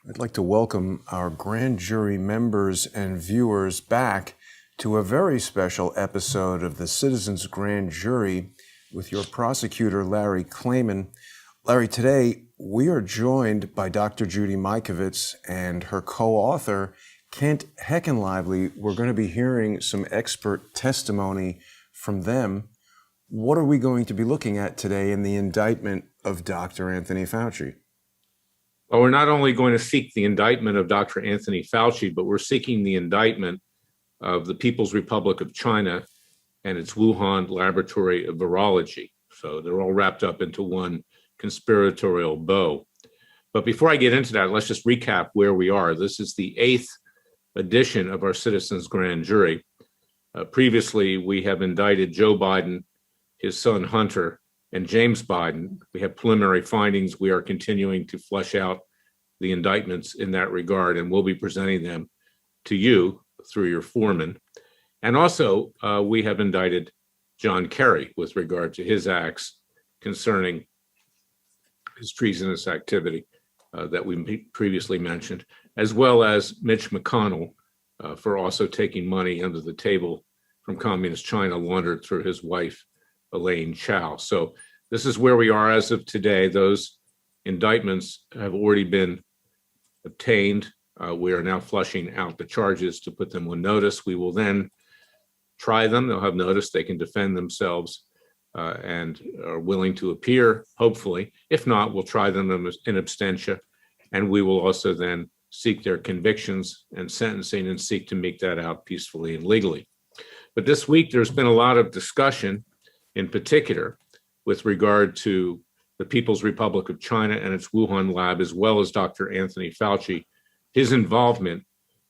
I'd like to welcome our grand jury members and viewers back to a very special episode of the Citizens Grand Jury with your prosecutor, Larry Klayman. Larry, today we are joined by Dr. Judy Mikovits and her co-author, Kent Heckenlively. We're going to be hearing some expert testimony from them. What are we going to be looking at today in the indictment of Dr. Anthony Fauci? Well, we're not only going to seek the indictment of Dr. Anthony Fauci, but we're seeking the indictment of the People's Republic of China and its Wuhan Laboratory of Virology. So they're all wrapped up into one conspiratorial bow. But before I get into that, let's just recap where we are. This is the 8th edition of our Citizens Grand Jury. Previously, we have indicted Joe Biden, his son Hunter, and James Biden. We have preliminary findings. We are continuing to flesh out the indictments in that regard, and we'll be presenting them to you through your foreman. And also, we have indicted John Kerry with regard to his acts concerning his treasonous activity that we previously mentioned, as well as Mitch McConnell for also taking money under the table from Communist China laundered through his wife, Elaine Chao. So this is where we are as of today. Those indictments have already been obtained. We are now flushing out the charges to put them on notice. We will then try them. They'll have notice. They can defend themselves and are willing to appear, hopefully. If not, we'll try them in absentia, and we will also then seek their convictions and sentencing and seek to make that out peacefully and legally. But this week, there's been a lot of discussion, in particular, with regard to the People's Republic of China and its Wuhan lab, as well as Dr. Anthony Fauci, his involvement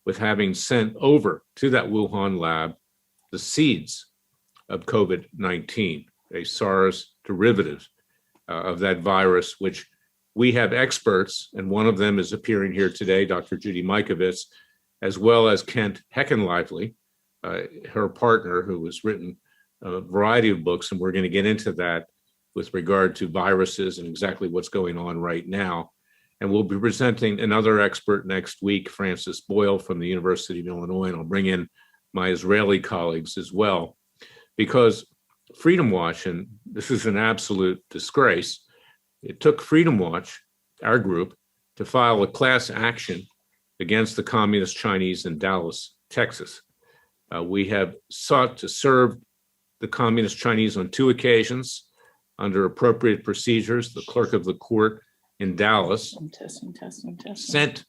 with having sent over to that Wuhan lab the seeds of COVID-19, a SARS derivative of that virus, which we have experts, and one of them is appearing here today, Dr. Judy Mikovits, as well as Kent Heckenlively, her partner, who has written a variety of books, and we're going to get into that with regard to viruses and exactly what's going on right now. And we'll be presenting another expert next week, Francis Boyle from the University of Illinois, and I'll bring in my Israeli colleagues as well, because Freedom Watch, and this is an absolute disgrace, it took Freedom Watch, our group, to file a class action against the Communist Chinese in Dallas, Texas. We have sought to serve the Communist Chinese on 2 occasions under appropriate procedures. The clerk of the court in Dallas sent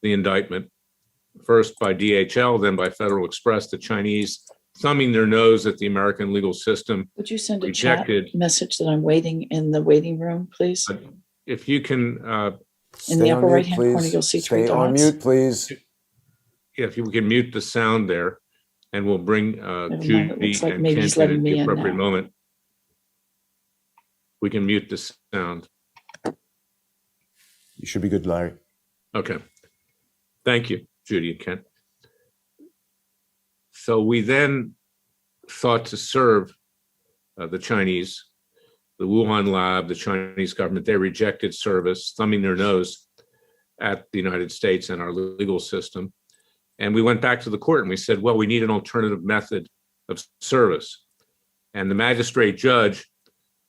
the indictment, first by DHL, then by Federal Express. The Chinese, thumbing their nose at the American legal system, would you send a rejected. Chat message that I'm waiting in the waiting room, please? If you can, in the upper right-hand corner, you'll see 3 dots. Stay on mute, please. if you can mute the sound there, and we'll bring Judy like and maybe Kent he's letting at me the in appropriate now. moment. We can mute the sound. You should be good, Larry. Okay. Thank you, Judy and Kent. So we then sought to serve the Chinese, the Wuhan lab, the Chinese government. They rejected service, thumbing their nose at the United States and our legal system. And we went back to the court and we said, well, we need an alternative method of service. And the magistrate judge,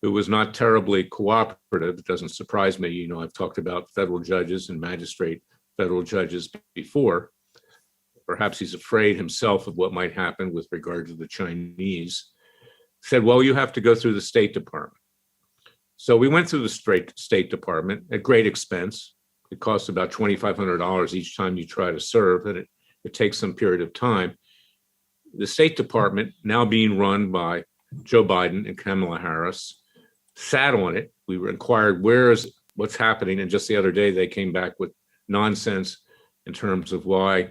who was not terribly cooperative, it doesn't surprise me, you know, I've talked about federal judges and magistrate federal judges before. Perhaps he's afraid himself of what might happen with regard to the Chinese, said, well, you have to go through the State Department. So we went through the State Department at great expense. It costs about $2,500 each time you try to serve, and it takes some period of time. The State Department, now being run by Joe Biden and Kamala Harris, sat on it. We inquired what's happening, and just the other day they came back with nonsense in terms of why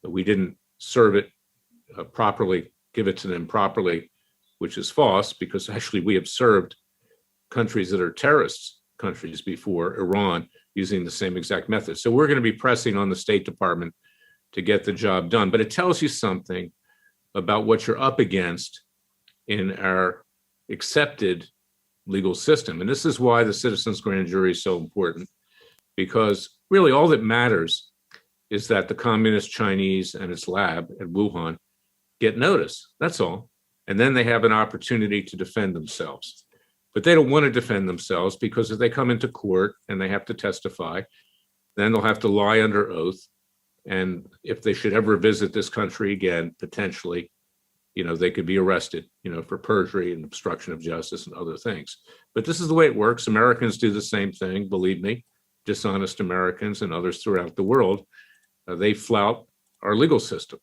we didn't serve it properly, give it to them properly, which is false, because actually we have served countries that are terrorist countries before, Iran, using the same exact method. So we're going to be pressing on the State Department to get the job done. But it tells you something about what you're up against in our accepted legal system. And this is why the Citizens Grand Jury is so important, because really all that matters is that the Communist Chinese and its lab at Wuhan get notice. That's all. And then they have an opportunity to defend themselves. But they don't want to defend themselves because if they come into court and they have to testify, then they'll have to lie under oath. And if they should ever visit this country again, potentially, they could be arrested, for perjury and obstruction of justice and other things. But this is the way it works. Americans do the same thing, believe me, dishonest Americans and others throughout the world. They flout our legal system.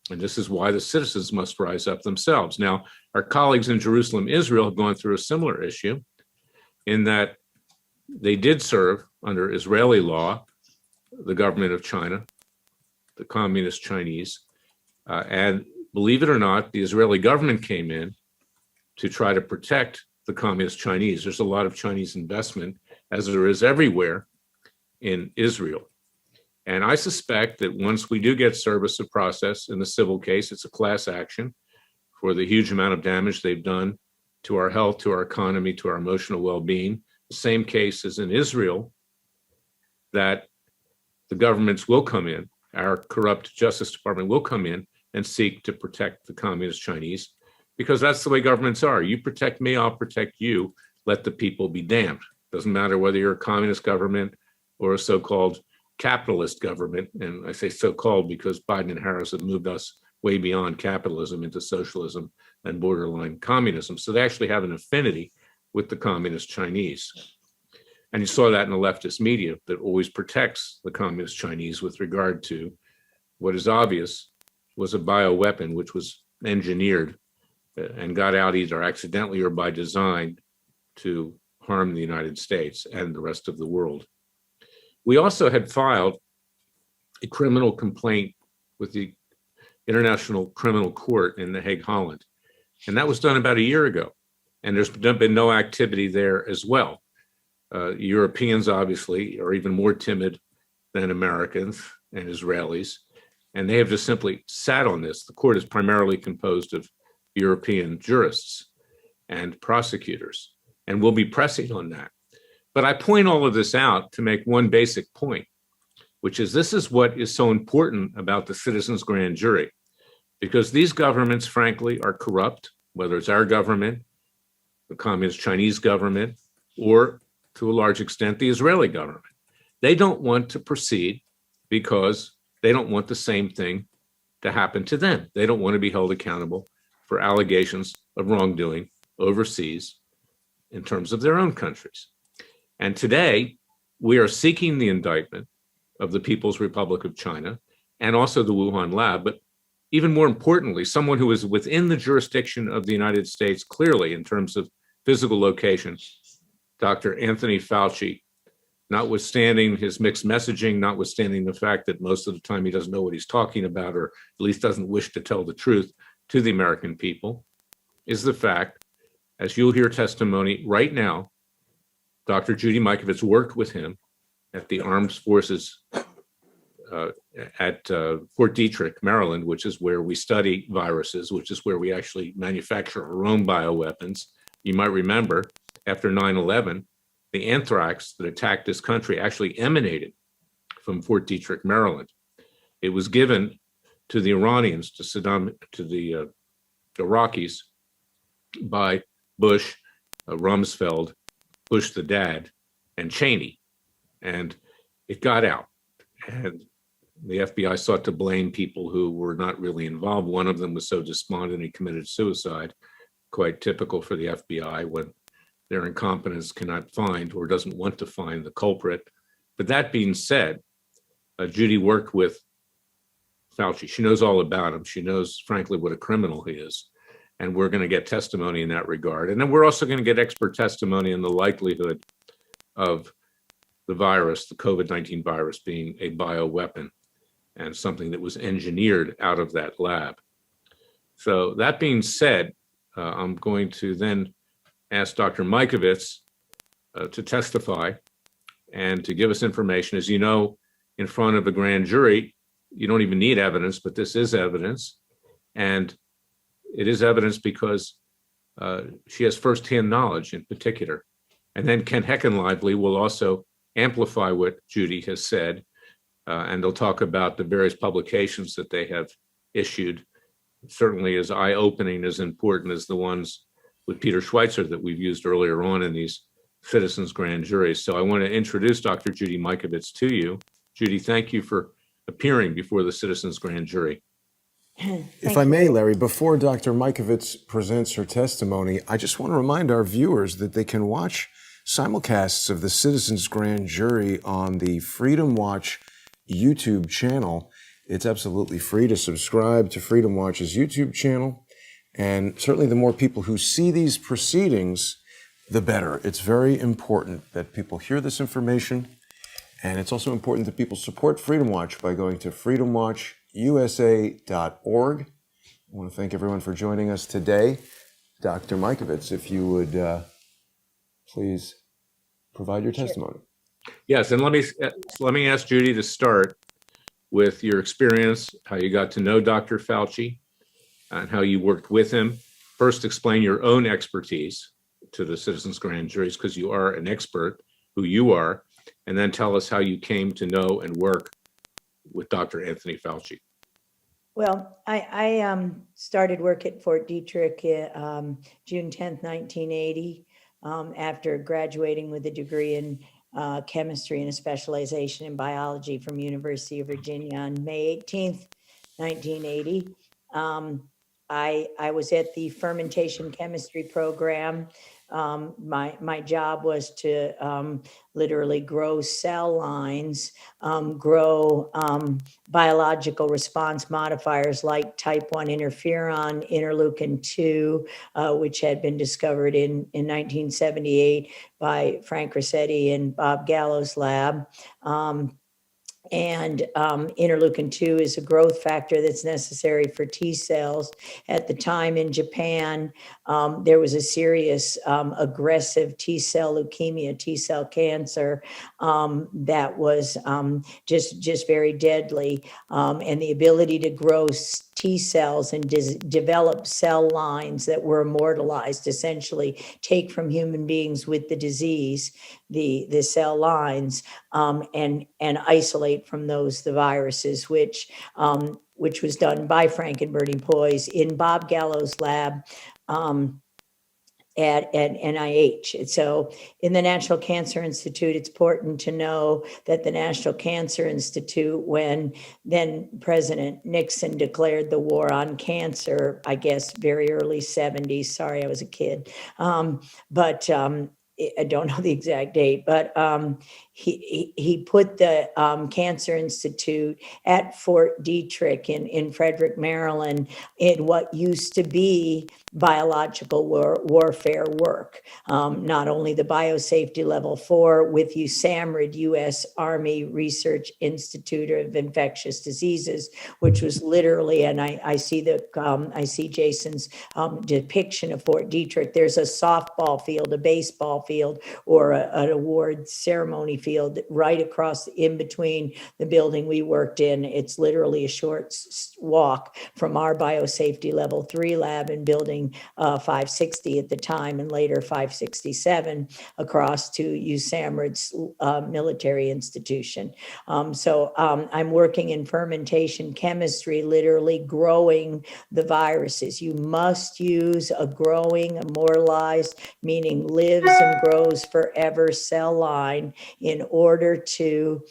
And this is why the citizens must rise up themselves. Now, our colleagues in Jerusalem, Israel, have gone through a similar issue in that they did serve under Israeli law, the government of China, the Communist Chinese, and believe it or not, the Israeli government came in to try to protect the Communist Chinese. There's a lot of Chinese investment, as there is everywhere in Israel. And I suspect that once we do get service of process in the civil case, it's a class action for the huge amount of damage they've done to our health, to our economy, to our emotional well-being. The same case as in Israel, that the governments will come in, our corrupt Justice Department will come in and seek to protect the Communist Chinese, because that's the way governments are. You protect me, I'll protect you. Let the people be damned. Doesn't matter whether you're a communist government or a so-called capitalist government. And I say so-called because Biden and Harris have moved us way beyond capitalism into socialism and borderline communism. So they actually have an affinity with the Communist Chinese. And you saw that in the leftist media that always protects the Communist Chinese with regard to what is obvious was a bioweapon which was engineered and got out either accidentally or by design to harm the United States and the rest of the world. We also had filed a criminal complaint with the International Criminal Court in The Hague, Holland. And that was done about a year ago. And there's been no activity there as well. Europeans, obviously, are even more timid than Americans and Israelis. And they have just simply sat on this. The court is primarily composed of European jurists and prosecutors, and we'll be pressing on that. But I point all of this out to make one basic point, which is this is what is so important about the citizens' grand jury, because these governments, frankly, are corrupt, whether it's our government, the Communist Chinese government, or to a large extent, the Israeli government. They don't want to proceed because they don't want the same thing to happen to them. They don't want to be held accountable for allegations of wrongdoing overseas in terms of their own countries. And today, we are seeking the indictment of the People's Republic of China and also the Wuhan lab, but even more importantly, someone who is within the jurisdiction of the United States clearly in terms of physical location, Dr. Anthony Fauci, notwithstanding his mixed messaging, notwithstanding the fact that most of the time he doesn't know what he's talking about, or at least doesn't wish to tell the truth to the American people, is the fact, as you'll hear testimony right now, Dr. Judy Mikovits worked with him at the Armed Forces at Fort Detrick, Maryland, which is where we study viruses, which is where we actually manufacture our own bioweapons. You might remember after 9/11, the anthrax that attacked this country actually emanated from Fort Detrick, Maryland. It was given to the Iranians, to Saddam, to the Iraqis by Bush, Rumsfeld, Bush the dad, and Cheney. And it got out. And the FBI sought to blame people who were not really involved. One of them was so despondent he committed suicide, quite typical for the FBI when their incompetence cannot find or doesn't want to find the culprit. But that being said, Judy worked with Fauci. She knows all about him. She knows, frankly, what a criminal he is. And we're going to get testimony in that regard. And then we're also going to get expert testimony on the likelihood of the virus, the COVID-19 virus, being a bioweapon and something that was engineered out of that lab. So that being said, I'm going to then ask Dr. Mikovits to testify and to give us information. As you know, in front of a grand jury, you don't even need evidence, but this is evidence. And it is evidence because she has firsthand knowledge in particular. And then Kent Heckenlively will also amplify what Judy has said, and they'll talk about the various publications that they have issued. Certainly as eye-opening, as important as the ones with Peter Schweitzer that we've used earlier on in these citizens grand juries. So I want to introduce Dr. Judy Mikovits to you. Judy, thank you for appearing before the citizens grand jury. If I may, Larry, before Dr. Mikovits presents her testimony, I just want to remind our viewers that they can watch simulcasts of the Citizens Grand Jury on the Freedom Watch YouTube channel. It's absolutely free to subscribe to Freedom Watch's YouTube channel. And certainly the more people who see these proceedings, the better. It's very important that people hear this information. And it's also important that people support Freedom Watch by going to freedomwatchusa.org. I want to thank everyone for joining us today. Dr. Mikovits, if you would please provide your testimony. Yes, and let me ask Judy to start with your experience, how you got to know Dr. Fauci, and how you worked with him. First, explain your own expertise to the citizens grand juries, because you are an expert, who you are, and then tell us how you came to know and work with Dr. Anthony Fauci. Well, I started work at Fort Detrick June 10th, 1980, after graduating with a degree in chemistry and a specialization in biology from University of Virginia on May 18th, 1980. I was at the fermentation chemistry program. My job was to literally grow cell lines, grow biological response modifiers like type 1 interferon, interleukin 2, which had been discovered in 1978 by Frank Rossetti and Bob Gallo's lab. And interleukin 2 is a growth factor that's necessary for T cells. At the time in Japan, there was a serious aggressive T cell leukemia, T cell cancer that was just very deadly. And the ability to grow T cells and develop cell lines that were immortalized, essentially take from human beings with the disease, the cell lines, and isolate from those the viruses, which was done by Frank and Bertie Poise in Bob Gallo's lab at NIH. And so in the National Cancer Institute, it's important to know that the National Cancer Institute, when then President Nixon declared the war on cancer, I guess very early 70s, sorry, I was a kid, but I don't know the exact date, but he put the Cancer Institute at Fort Detrick in Frederick, Maryland, in what used to be biological warfare work. Not only the biosafety level 4 with USAMRIID, U.S. Army Research Institute of Infectious Diseases, which was literally, and I see Jason's depiction of Fort Detrick. There's a softball field, a baseball field, or an award ceremony field right across in between the building we worked in. It's literally a short walk from our biosafety level 3 lab in building 560 at the time, and later 567, across to USAMRIID's military institution. So I'm working in fermentation chemistry, literally growing the viruses. You must use a growing, immortalized, meaning lives and grows forever cell line in order to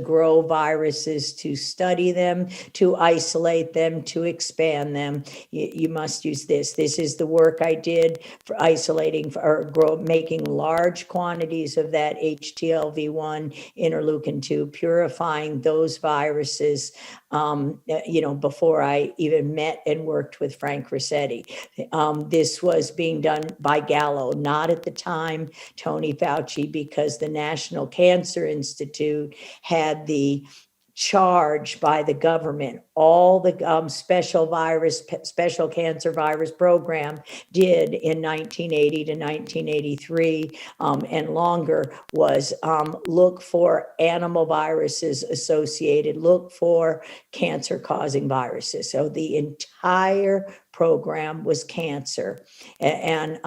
grow viruses, to study them, to isolate them, to expand them. You must use this. This is the work I did for isolating or making large quantities of that HTLV1 interleukin 2, purifying those viruses, before I even met and worked with Frank Rossetti. This was being done by Gallo, not at the time Tony Fauci, because the National Cancer Institute had the charge by the government. All the special cancer virus program did in 1980 to 1983 and longer was look for animal viruses associated, look for cancer causing viruses. So the entire program was cancer. And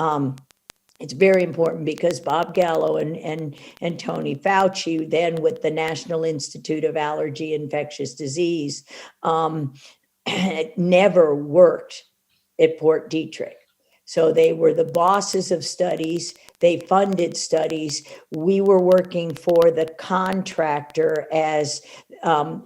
it's very important because Bob Gallo and Tony Fauci, then with the National Institute of Allergy and Infectious Disease, never worked at Port Detrick. So they were the bosses of studies. They funded studies. We were working for the contractor as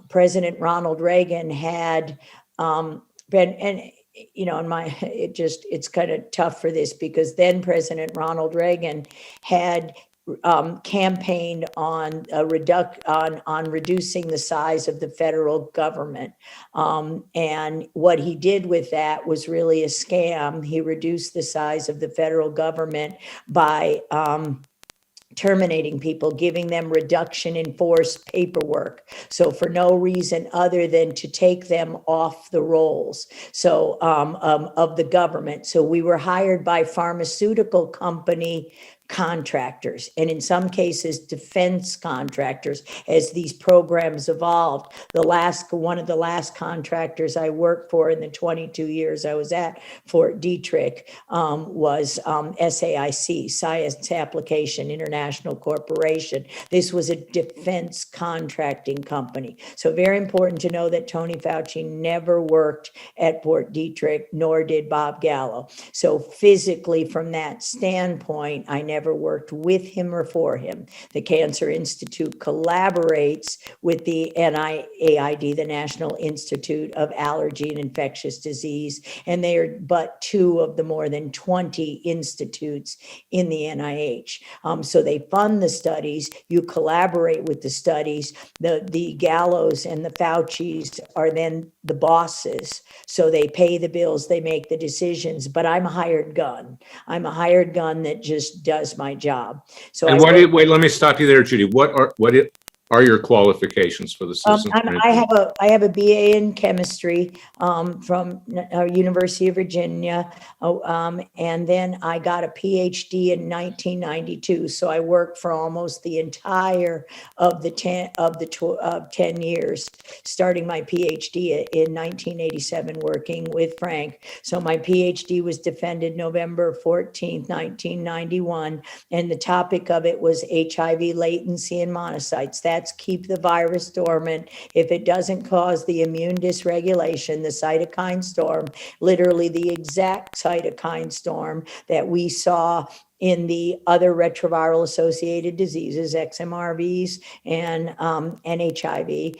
President Ronald Reagan had been, and you know, it's kind of tough for this because then President Ronald Reagan had campaigned on reducing the size of the federal government. And what he did with that was really a scam. He reduced the size of the federal government by terminating people, giving them reduction in force paperwork. So for no reason other than to take them off the rolls. So of the government. So we were hired by pharmaceutical company contractors, and in some cases defense contractors as these programs evolved. One of the last contractors I worked for in the 22 years I was at Fort Detrick was SAIC, Science Application International Corporation. This was a defense contracting company. So very important to know that Tony Fauci never worked at Fort Detrick, nor did Bob Gallo. So physically, from that standpoint, I never worked with him or for him. The Cancer Institute collaborates with the NIAID, the National Institute of Allergy and Infectious Disease, and they are but two of the more than 20 institutes in the NIH. So they fund the studies, you collaborate with the studies. The Gallos and the Faucis are then the bosses. So they pay the bills, they make the decisions, but I'm a hired gun. I'm a hired gun that just does my job. So wait, let me stop you there, Judy. What are your qualifications for the citizen? I have a BA in chemistry from University of Virginia, and then I got a PhD in 1992. So I worked for almost the entire of the 10 years, starting my PhD in 1987, working with Frank. So my PhD was defended November 14th, 1991, and the topic of it was HIV latency and monocytes. That's keep the virus dormant. If it doesn't cause the immune dysregulation, the cytokine storm, literally the exact cytokine storm that we saw in the other retroviral associated diseases, XMRVs and HIV.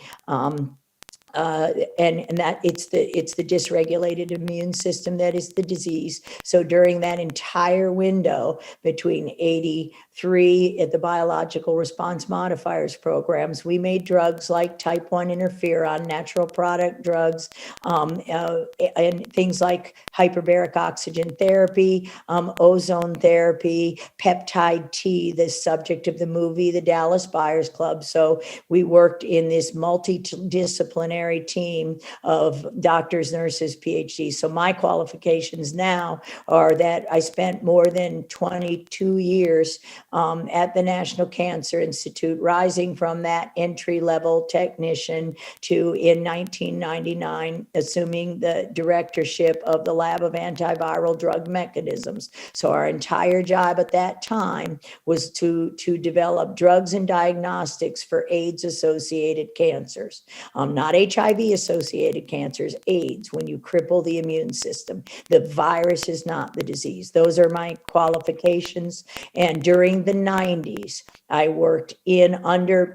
And that it's the dysregulated immune system that is the disease. So during that entire window between 83 at the biological response modifiers programs, we made drugs like type 1 interferon, natural product drugs, and things like hyperbaric oxygen therapy, ozone therapy, peptide T, the subject of the movie, the Dallas Buyers Club. So we worked in this multidisciplinary team of doctors, nurses, PhDs. So my qualifications now are that I spent more than 22 years at the National Cancer Institute, rising from that entry-level technician to, in 1999, assuming the directorship of the Lab of Antiviral Drug Mechanisms. So our entire job at that time was to develop drugs and diagnostics for AIDS-associated cancers, not HIV-associated cancers, AIDS, when you cripple the immune system. The virus is not the disease. Those are my qualifications. And during the 90s, I worked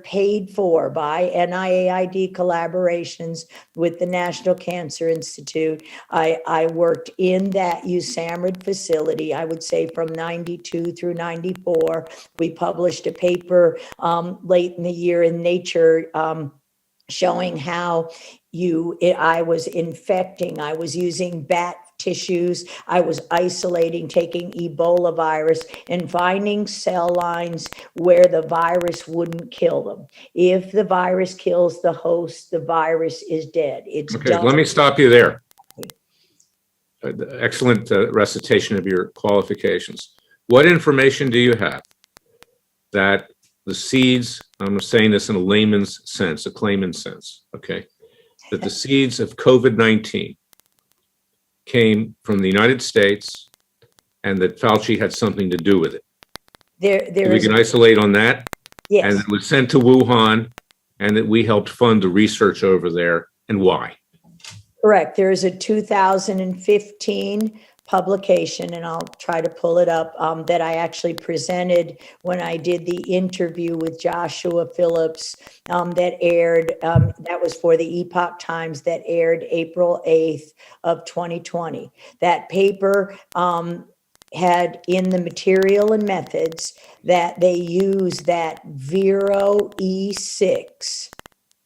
paid for by NIAID collaborations with the National Cancer Institute. I worked in that USAMRIID facility, I would say from 92 through 94. We published a paper late in the year in Nature showing how I was infecting, I was using bat tissues, I was isolating, taking Ebola virus and finding cell lines where the virus wouldn't kill them. If the virus kills the host, the virus is dead. It's okay. done. Let me stop you there. Excellent recitation of your qualifications. What information do you have that the seeds, I'm saying this in a layman's sense, a Klayman sense, okay, that the seeds of COVID-19 came from the United States, and that Fauci had something to do with it. There We is, can isolate on that, and yes, it was sent to Wuhan, and that we helped fund the research over there, and why. correct. There is a 2015 publication, and I'll try to pull it up, that I actually presented when I did the interview with Joshua Phillips, that aired, that was for the Epoch Times, that aired April 8th of 2020. That paper had in the material and methods that they use that Vero E6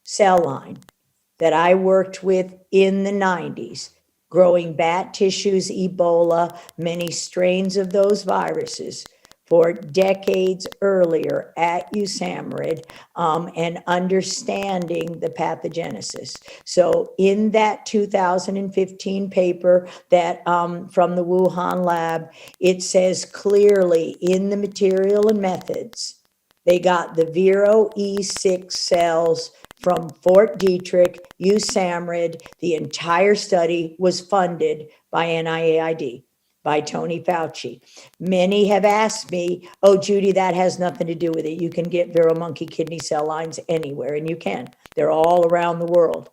cell line that I worked with in the 90s, growing bat tissues, Ebola, many strains of those viruses for decades earlier at USAMRIID, and understanding the pathogenesis. So in that 2015 paper that from the Wuhan lab, it says clearly in the material and methods, they got the Vero E6 cells from Fort Detrick, USAMRIID. The entire study was funded by NIAID, by Tony Fauci. Many have asked me, oh, Judy, that has nothing to do with it. You can get Vero monkey kidney cell lines anywhere, and you can. They're all around the world.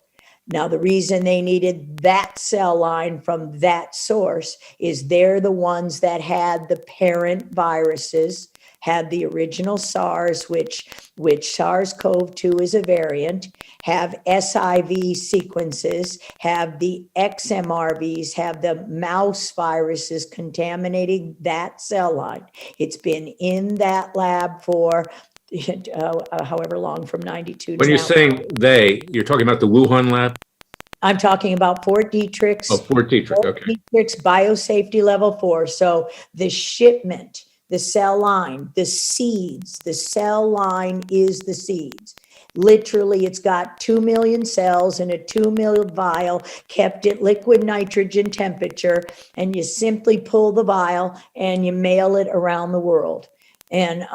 Now, the reason they needed that cell line from that source is they're the ones that had the parent viruses, had the original SARS, which SARS-CoV-2 is a variant, have SIV sequences, have the XMRVs, have the mouse viruses contaminating that cell line. It's been in that lab for however long, from 92 When to you're now. saying you're talking about the Wuhan lab? I'm talking about Fort Detrick's. Oh, Fort Detrick, okay. Fort Detrick's biosafety level 4. So the shipment, the cell line, the seeds, the cell line is the seeds. Literally, it's got 2 million cells in a 2 ml vial kept at liquid nitrogen temperature, and you simply pull the vial and you mail it around the world. And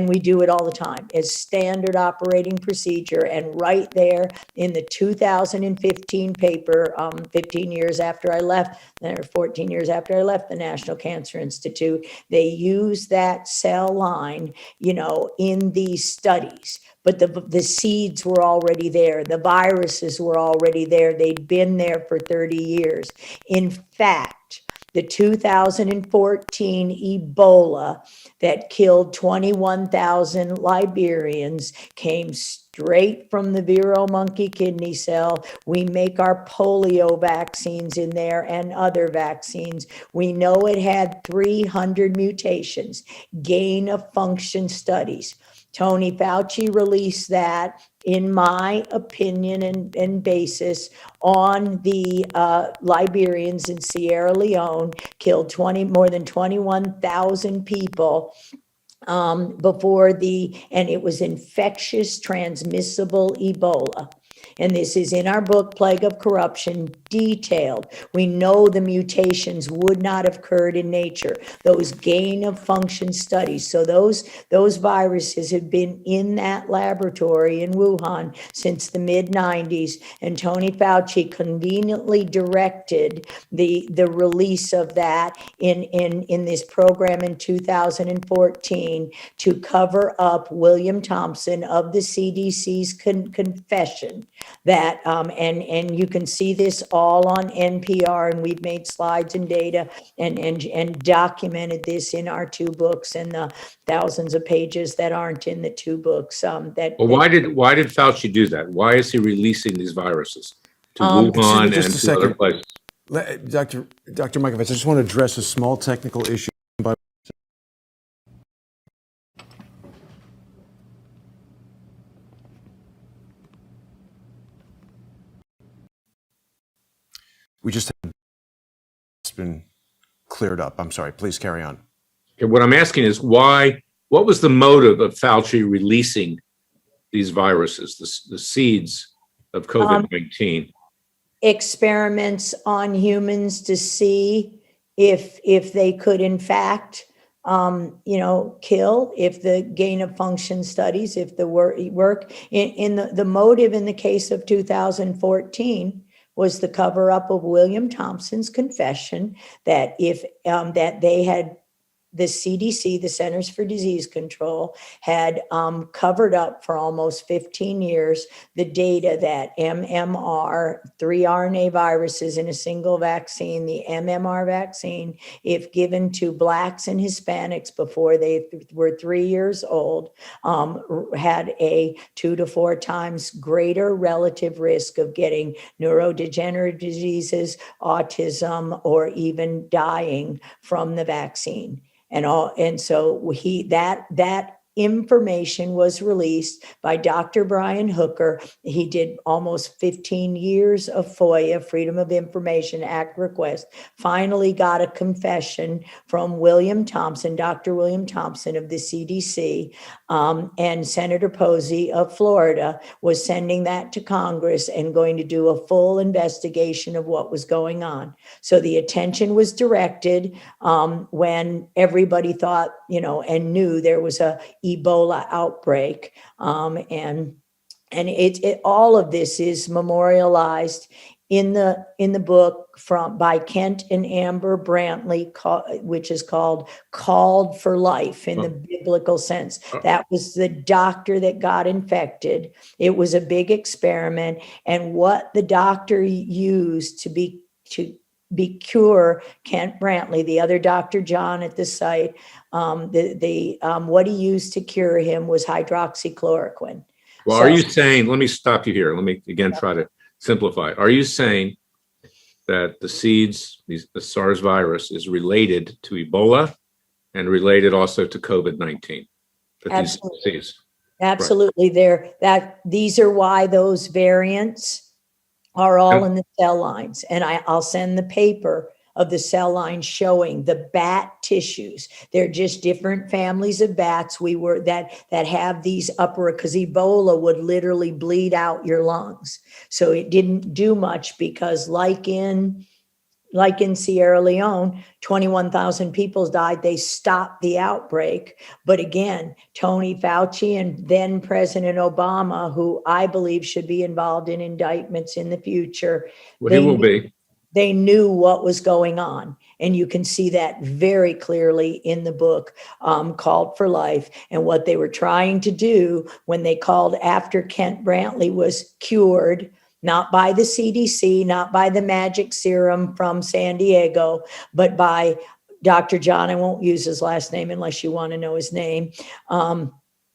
we do it all the time as standard operating procedure. And right there in the 2015 paper, 15 years after I left, or 14 years after I left the National Cancer Institute, they use that cell line, in these studies. But the seeds were already there. The viruses were already there. They'd been there for 30 years. In fact, the 2014 Ebola that killed 21,000 Liberians came straight from the Vero monkey kidney cell. We make our polio vaccines in there and other vaccines. We know it had 300 mutations, gain of function studies. Tony Fauci released that, in my opinion and basis, on the Liberians in Sierra Leone, killed more than 21,000 people and it was infectious transmissible Ebola. And this is in our book, Plague of Corruption, detailed. We know the mutations would not have occurred in nature, those gain of function studies. So those viruses have been in that laboratory in Wuhan since the mid-90s. And Tony Fauci conveniently directed the release of that in this program in 2014 to cover up William Thompson of the CDC's confession that, and you can see this all on NPR, and we've made slides and data and documented this in our 2 books and the thousands of pages that aren't in the 2 books. Why did Fauci do that? Why is he releasing these viruses to Wuhan and to other places? Dr. Mikovits, I just want to address a small technical issue. We just had it's been cleared up. I'm sorry. Please carry on. Okay, what I'm asking is what was the motive of Fauci releasing these viruses, the seeds of COVID-19? Experiments on humans to see if they could in fact kill, if the gain of function studies, if the work in the motive in the case of 2014 was the cover up of William Thompson's confession that that they had, the CDC, the Centers for Disease Control, had covered up for almost 15 years the data that MMR, 3 RNA viruses in a single vaccine, the MMR vaccine, if given to Blacks and Hispanics before they were 3 years old, had a 2 to 4 times greater relative risk of getting neurodegenerative diseases, autism, or even dying from the vaccine. And so that information was released by Dr. Brian Hooker. He did almost 15 years of FOIA, Freedom of Information Act request, finally got a confession from William Thompson, Dr. William Thompson of the CDC, and Senator Posey of Florida was sending that to Congress and going to do a full investigation of what was going on. So the attention was directed when everybody thought, and knew there was a Ebola outbreak, and all of this is memorialized in the book by Kent and Amber Brantley, which is called "Called for Life" in the biblical sense. That was the doctor that got infected. It was a big experiment, and what the doctor used to cure Kent Brantley, the other Dr. John at the site, what he used to cure him was hydroxychloroquine. Well, are you saying, let me stop you here. Let me again try to simplify. Are you saying that the SARS virus is related to Ebola and related also to COVID-19? Absolutely. Absolutely. Right. These are why those variants are all in the cell lines. And I'll send the paper of the cell lines showing the bat tissues. They're just different families of bats that have these because Ebola would literally bleed out your lungs. So it didn't do much because like in Sierra Leone, 21,000 people died. They stopped the outbreak. But again, Tony Fauci and then President Obama, who I believe should be involved in indictments in the future. Well, he will be. They knew what was going on. And you can see that very clearly in the book, Called for Life. And what they were trying to do when they called after Kent Brantley was cured, not by the CDC, not by the magic serum from San Diego, but by Dr. John. I won't use his last name unless you want to know his name. Go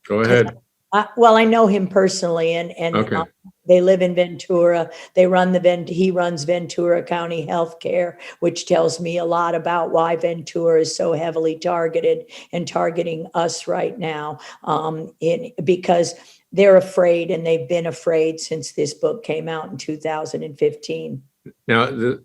ahead. I know him personally, and okay. They live in Ventura. He runs Ventura County Healthcare, which tells me a lot about why Ventura is so heavily targeted and targeting us right now, because they're afraid, and they've been afraid since this book came out in 2015. Now, the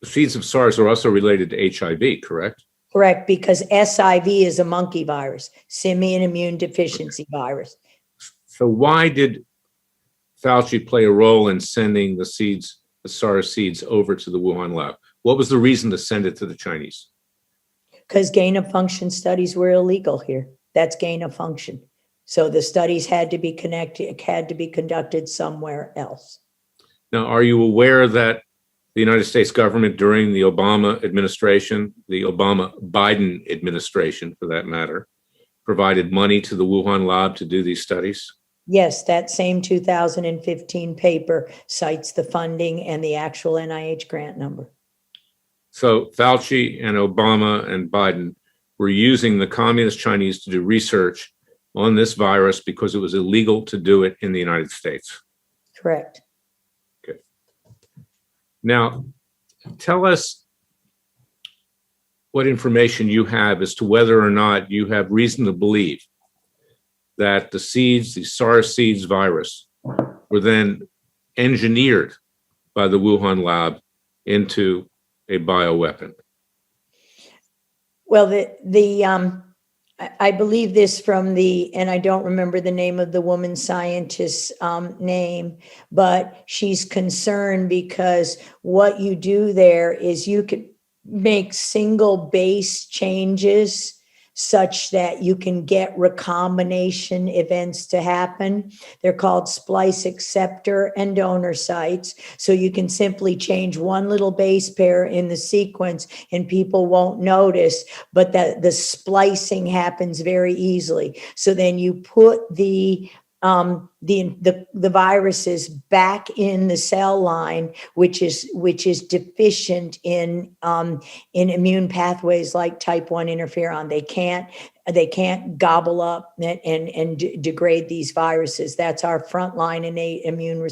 seeds of SARS are also related to HIV, correct? Correct, because SIV is a monkey virus, simian immune deficiency virus. So why did Fauci play a role in sending the SARS seeds over to the Wuhan lab? What was the reason to send it to the Chinese? Because gain of function studies were illegal here. That's gain of function. So the studies had to be conducted somewhere else. Now, are you aware that the United States government during the Obama administration, the Obama-Biden administration for that matter, provided money to the Wuhan lab to do these studies? Yes, that same 2015 paper cites the funding and the actual NIH grant number. So Fauci and Obama and Biden were using the communist Chinese to do research on this virus because it was illegal to do it in the United States. Correct. Okay. Now, tell us what information you have as to whether or not you have reason to believe that the SARS seeds virus were then engineered by the Wuhan lab into a bioweapon. Well, I believe this from and I don't remember the name of the woman scientist's name, but she's concerned because what you do there is you could make single base changes such that you can get recombination events to happen. They're called splice acceptor and donor sites. So you can simply change one little base pair in the sequence and people won't notice, but the splicing happens very easily. So then you put the viruses back in the cell line, which is deficient in immune pathways like type 1 interferon. They can't gobble up and degrade these viruses. That's our frontline innate immune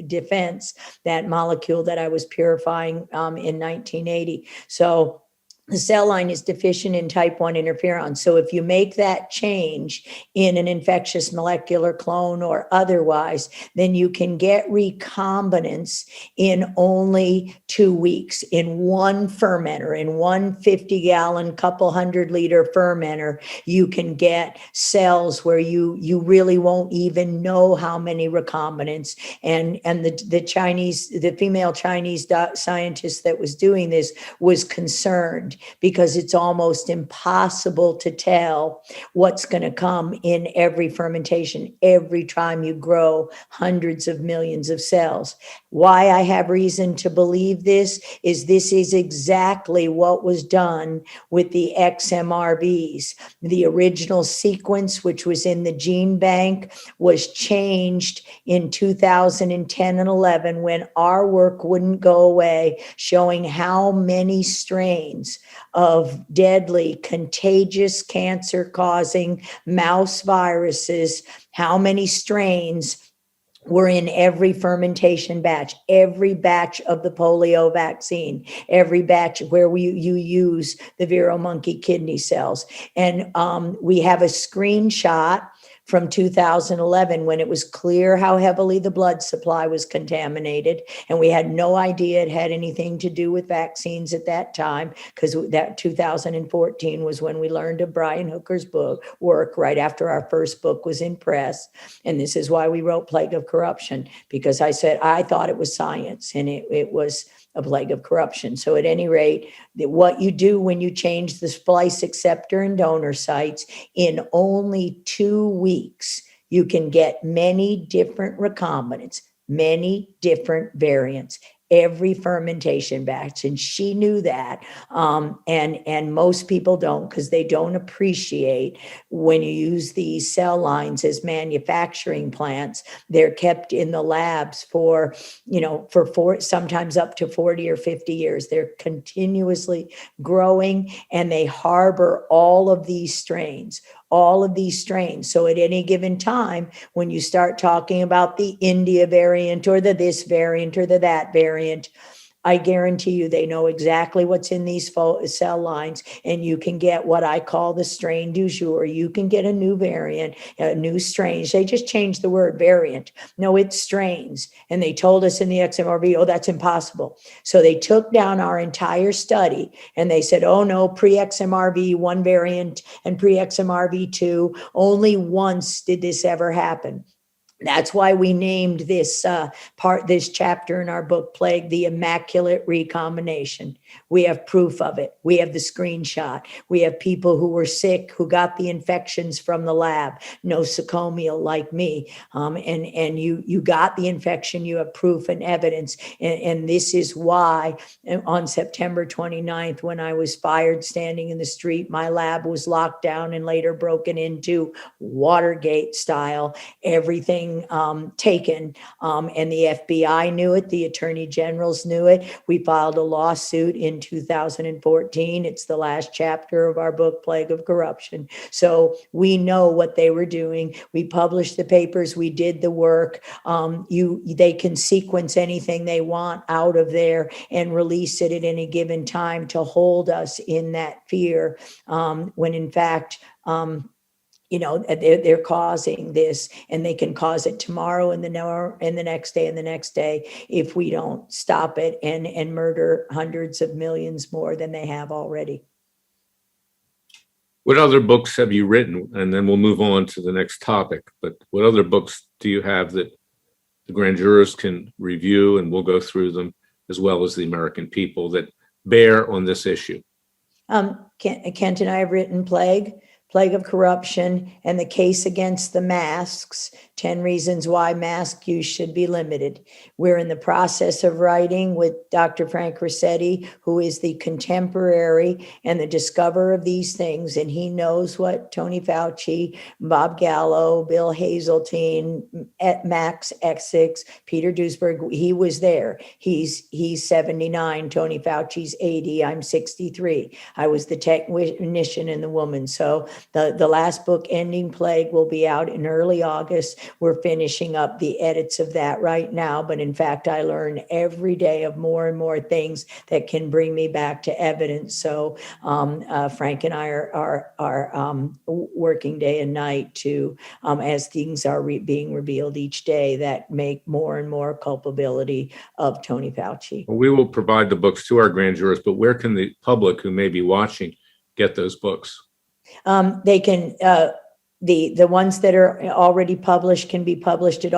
defense, that molecule that I was purifying in 1980. So the cell line is deficient in type 1 interferon. So if you make that change in an infectious molecular clone or otherwise, then you can get recombinants in only 2 weeks in one fermenter, in one 50-gallon, couple 100-liter fermenter. You can get cells where you really won't even know how many recombinants. And the female Chinese scientist that was doing this was concerned, because it's almost impossible to tell what's going to come in every fermentation, every time you grow hundreds of millions of cells. Why I have reason to believe this is exactly what was done with the XMRVs. The original sequence, which was in the gene bank, was changed in 2010 and 11 when our work wouldn't go away, showing how many strains of deadly, contagious, cancer-causing mouse viruses, how many strains were in every fermentation batch, every batch of the polio vaccine, every batch where you use the Vero monkey kidney cells. And we have a screenshot from 2011 when it was clear how heavily the blood supply was contaminated. And we had no idea it had anything to do with vaccines at that time, because that 2014 was when we learned of Brian Hooker's work right after our first book was in press. And this is why we wrote Plague of Corruption, because I said, I thought it was science and it was a plague of corruption. So at any rate, what you do when you change the splice acceptor and donor sites, in only 2 weeks, you can get many different recombinants, many different variants, every fermentation batch. And she knew that. And most people don't, because they don't appreciate when you use these cell lines as manufacturing plants. They're kept in the labs for sometimes up to 40 or 50 years. They're continuously growing, and they harbor all of these strains. So at any given time, when you start talking about the India variant or the this variant or the that variant, I guarantee you they know exactly what's in these cell lines, and you can get what I call the strain du jour. You can get a new variant, a new strain. They just changed the word variant. No, it's strains. And they told us in the XMRV, oh, that's impossible. So they took down our entire study and they said, oh no, pre-XMRV 1 variant and pre-XMRV 2, only once did this ever happen. That's why we named this this chapter in our book, Plague, the Immaculate Recombination. We have proof of it. We have the screenshot. We have people who were sick, who got the infections from the lab, nosocomial like me. And you got the infection, you have proof and evidence. And this is why on September 29th, when I was fired standing in the street, my lab was locked down and later broken into, Watergate style, everything taken, and the FBI knew it, the attorney generals knew it. We filed a lawsuit in 2014. It's the last chapter of our book, Plague of Corruption. So we know what they were doing. We published the papers. We did the work. They can sequence anything they want out of there and release it at any given time to hold us in that fear, when in fact, they're causing this, and they can cause it tomorrow and the next day and the next day if we don't stop it and murder hundreds of millions more than they have already. What other books have you written? And then we'll move on to the next topic. But what other books do you have that the grand jurors can review, and we'll go through them, as well as the American people, that bear on this issue? Kent and I have written Plague. Plague of Corruption, and The Case Against the Masks, 10 Reasons Why Mask Use Should Be Limited. We're in the process of writing with Dr. Frank Rossetti, who is the contemporary and the discoverer of these things, and he knows what Tony Fauci, Bob Gallo, Bill Hazeltine, Max X6, Peter Duesberg, he was there. He's 79, Tony Fauci's 80, I'm 63. I was the technician in the woman. So the last book, Ending Plague, will be out in early August. We're finishing up the edits of that right now. But in fact, I learn every day of more and more things that can bring me back to evidence. So Frank and I are working day and night to, as things are being revealed each day, that make more and more culpability of Tony Fauci. Well, we will provide the books to our grand jurors, but where can the public who may be watching get those books? They can, the ones that are already published can be published at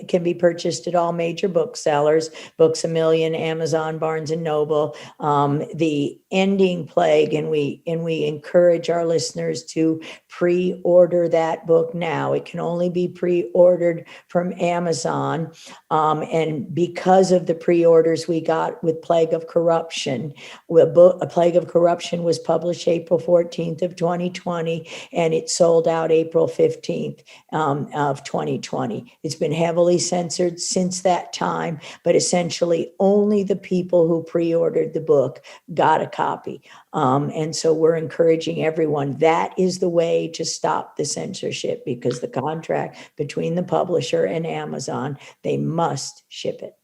can be purchased at all major booksellers, Books A Million, Amazon, Barnes and Noble. The Ending Plague, and we encourage our listeners to pre-order that book now. It can only be pre-ordered from Amazon, and because of the pre-orders we got with Plague of Corruption, A Plague of Corruption was published April 14th of 2020, and it sold out April 15th of 2020. It's been heavily censored since that time, but essentially only the people who pre-ordered the book got a copy. And so we're encouraging everyone. That is the way to stop the censorship, because the contract between the publisher and Amazon, they must ship it.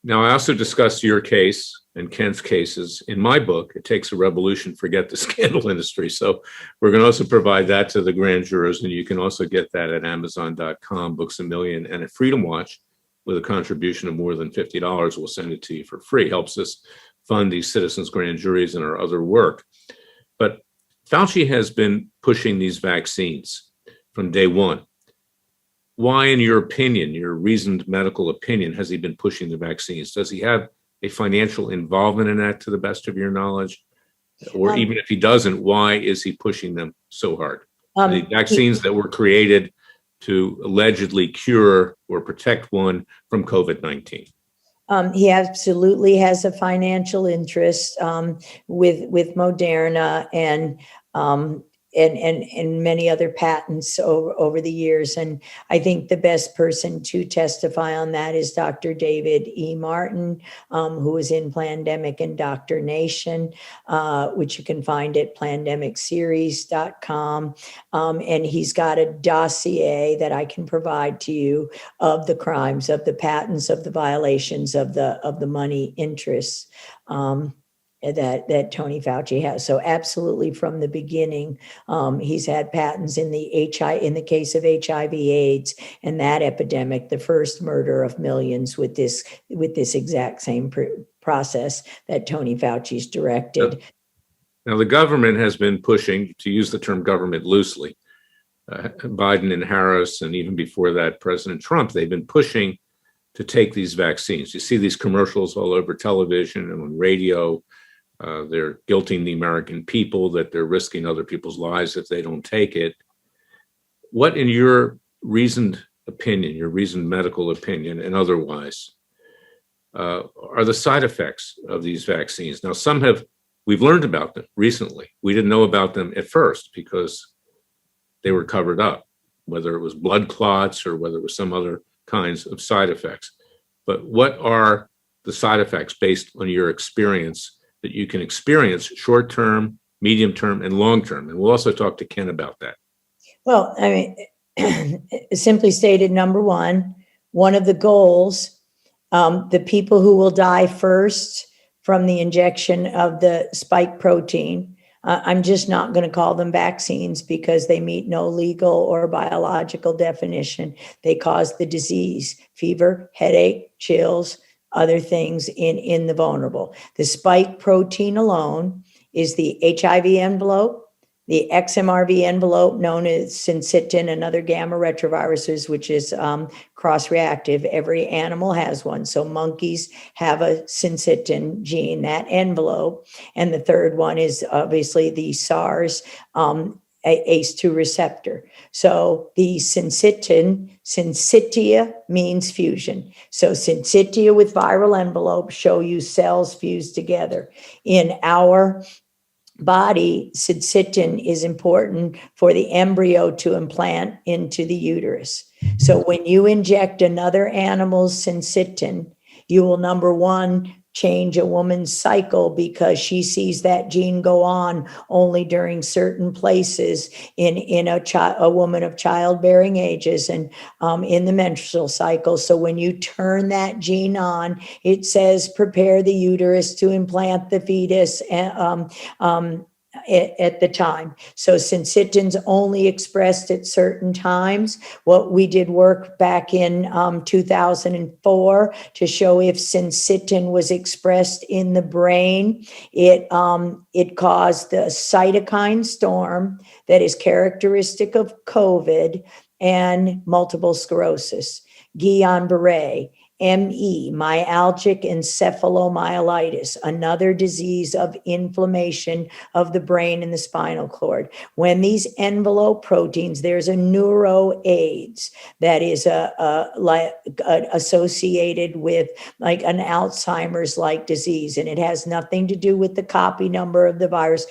Now, I also discussed your case and Kent's cases in my book, It Takes a Revolution, Forget the Scandal Industry. So we're going to also provide that to the grand jurors, and you can also get that at Amazon.com, Books A Million, and at Freedom Watch with a contribution of more than $50. We'll send it to you for free. Helps us fund these citizens' grand juries and our other work. But Fauci has been pushing these vaccines from day one. Why, in your opinion, your reasoned medical opinion, has he been pushing the vaccines? Does he have a financial involvement in that, to the best of your knowledge? Or even if he doesn't, why is he pushing them so hard? The vaccines that were created to allegedly cure or protect one from COVID-19. He absolutely has a financial interest with Moderna and many other patents over the years. And I think the best person to testify on that is Dr. David E. Martin, who is in Plandemic and Dr. Nation, which you can find at plandemicseries.com. And he's got a dossier that I can provide to you of the crimes, of the patents, of the violations, of the money interests. That Tony Fauci has. So absolutely from the beginning, he's had patents in the case of HIV/AIDS and that epidemic, the first murder of millions with this exact same process that Tony Fauci's directed. Now, the government has been pushing, to use the term government loosely, Biden and Harris, and even before that, President Trump, they've been pushing to take these vaccines. You see these commercials all over television and on radio. They're guilting the American people that they're risking other people's lives if they don't take it. What, in your reasoned opinion, your reasoned medical opinion and otherwise, are the side effects of these vaccines? Now, we've learned about them recently. We didn't know about them at first because they were covered up, whether it was blood clots or whether it was some other kinds of side effects. But what are the side effects based on your experience that you can experience short-term, medium-term, and long-term? And we'll also talk to Ken about that. Well, I mean, simply stated, number one of the goals, the people who will die first from the injection of the spike protein, I'm just not going to call them vaccines because they meet no legal or biological definition. They cause the disease, fever, headache, chills, other things in the vulnerable. The spike protein alone is the HIV envelope, The XMRV envelope, known as syncytin and other gamma retroviruses, which is cross-reactive. Every animal has one. So monkeys have a syncytin gene, that envelope. And the third one is obviously the SARS ACE2 receptor. So the syncytia means fusion. So syncytia with viral envelope show you cells fused together. In our body, syncytin is important for the embryo to implant into the uterus. So when you inject another animal's syncytin, you will, number one, change a woman's cycle because she sees that gene go on only during certain places in a woman of childbearing ages and in the menstrual cycle. So when you turn that gene on, it says prepare the uterus to implant the fetus at the time. So syncytin's only expressed at certain times. What we did work back in 2004 to show if syncytin was expressed in the brain, it caused the cytokine storm that is characteristic of COVID and multiple sclerosis, Guillain-Barré, ME, myalgic encephalomyelitis, another disease of inflammation of the brain and the spinal cord. When these envelope proteins, there's a neuro-AIDS that is associated with like an Alzheimer's-like disease, and it has nothing to do with the copy number of the virus.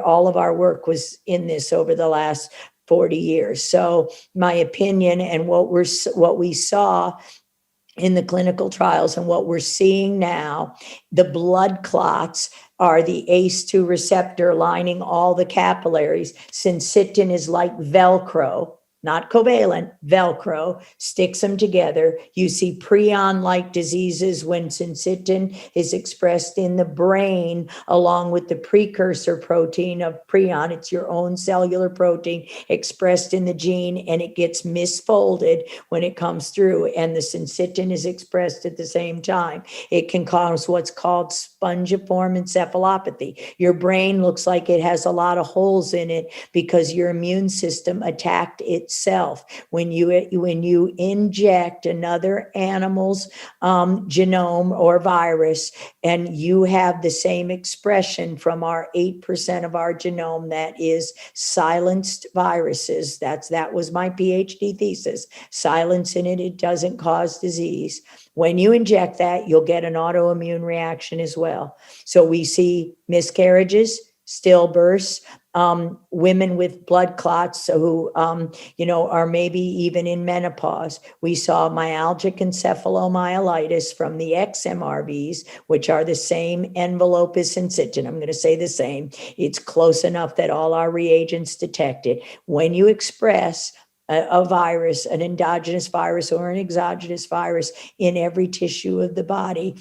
All of our work was in this over the last 40 years. So my opinion and what we saw in the clinical trials and what we're seeing now, the blood clots are the ACE2 receptor lining all the capillaries. Syncytin is like Velcro, not covalent, Velcro, sticks them together. You see prion-like diseases when syncytin is expressed in the brain along with the precursor protein of prion. It's your own cellular protein expressed in the gene, and it gets misfolded when it comes through, and the syncytin is expressed at the same time. It can cause what's called spongiform encephalopathy. Your brain looks like it has a lot of holes in it because your immune system attacked itself. When you inject another animal's genome or virus, and you have the same expression from our 8% of our genome that is silenced viruses, that was my PhD thesis, silence in it, it doesn't cause disease. When you inject that, you'll get an autoimmune reaction as well. So we see miscarriages, stillbirths, women with blood clots who, are maybe even in menopause. We saw myalgic encephalomyelitis from the XMRVs, which are the same envelope as syncytin. I'm going to say the same. It's close enough that all our reagents detect it. When you express a virus, an endogenous virus or an exogenous virus in every tissue of the body,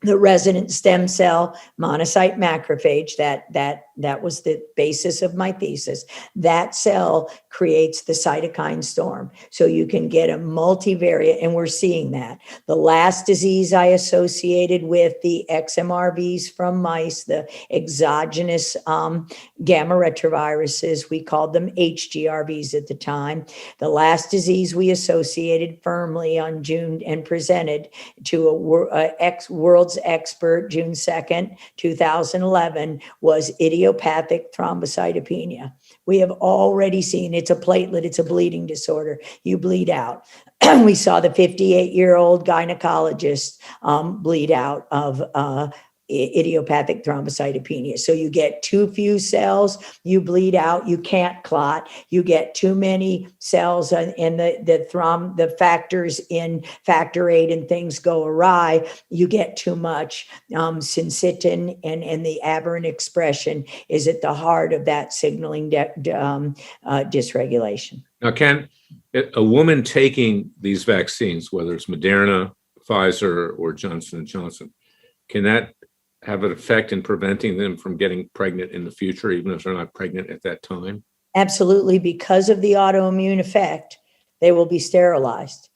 the resident stem cell monocyte macrophage, that was the basis of my thesis. That cell creates the cytokine storm. So you can get a multivariate, and we're seeing that. The last disease I associated with the XMRVs from mice, the exogenous gamma retroviruses, we called them HGRVs at the time. The last disease we associated firmly on June and presented to a world's expert, June 2nd, 2011, was idiopathic thrombocytopenia. We have already seen, it's a platelet, it's a bleeding disorder. You bleed out. We saw the 58-year-old gynecologist bleed out of idiopathic thrombocytopenia. So you get too few cells, you bleed out, you can't clot, you get too many cells, and the factors in factor VIII and things go awry, you get too much. Syncytin and the aberrant expression is at the heart of that signaling dysregulation. Now, can a woman taking these vaccines, whether it's Moderna, Pfizer, or Johnson & Johnson, can that have an effect in preventing them from getting pregnant in the future, even if they're not pregnant at that time? Absolutely. Because of the autoimmune effect, they will be sterilized.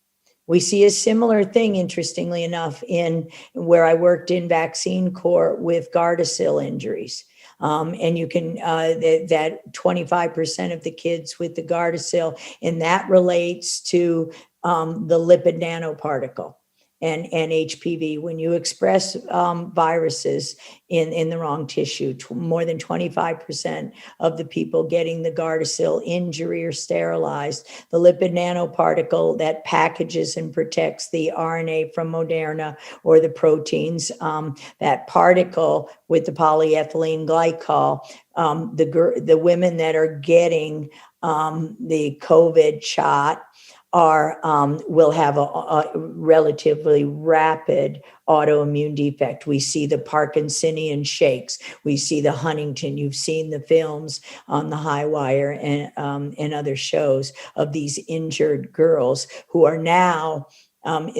We see a similar thing, interestingly enough, in where I worked in vaccine court with Gardasil injuries. And you can, that 25% of the kids with the Gardasil, and that relates to the lipid nanoparticle and HPV. When you express viruses in the wrong tissue, more than 25% of the people getting the Gardasil injury or sterilized, the lipid nanoparticle that packages and protects the RNA from Moderna or the proteins, that particle with the polyethylene glycol, the women that are getting the COVID shot will have a relatively rapid autoimmune defect. We see the Parkinsonian shakes. We see the Huntington. You've seen the films on the High Wire and other shows of these injured girls who are now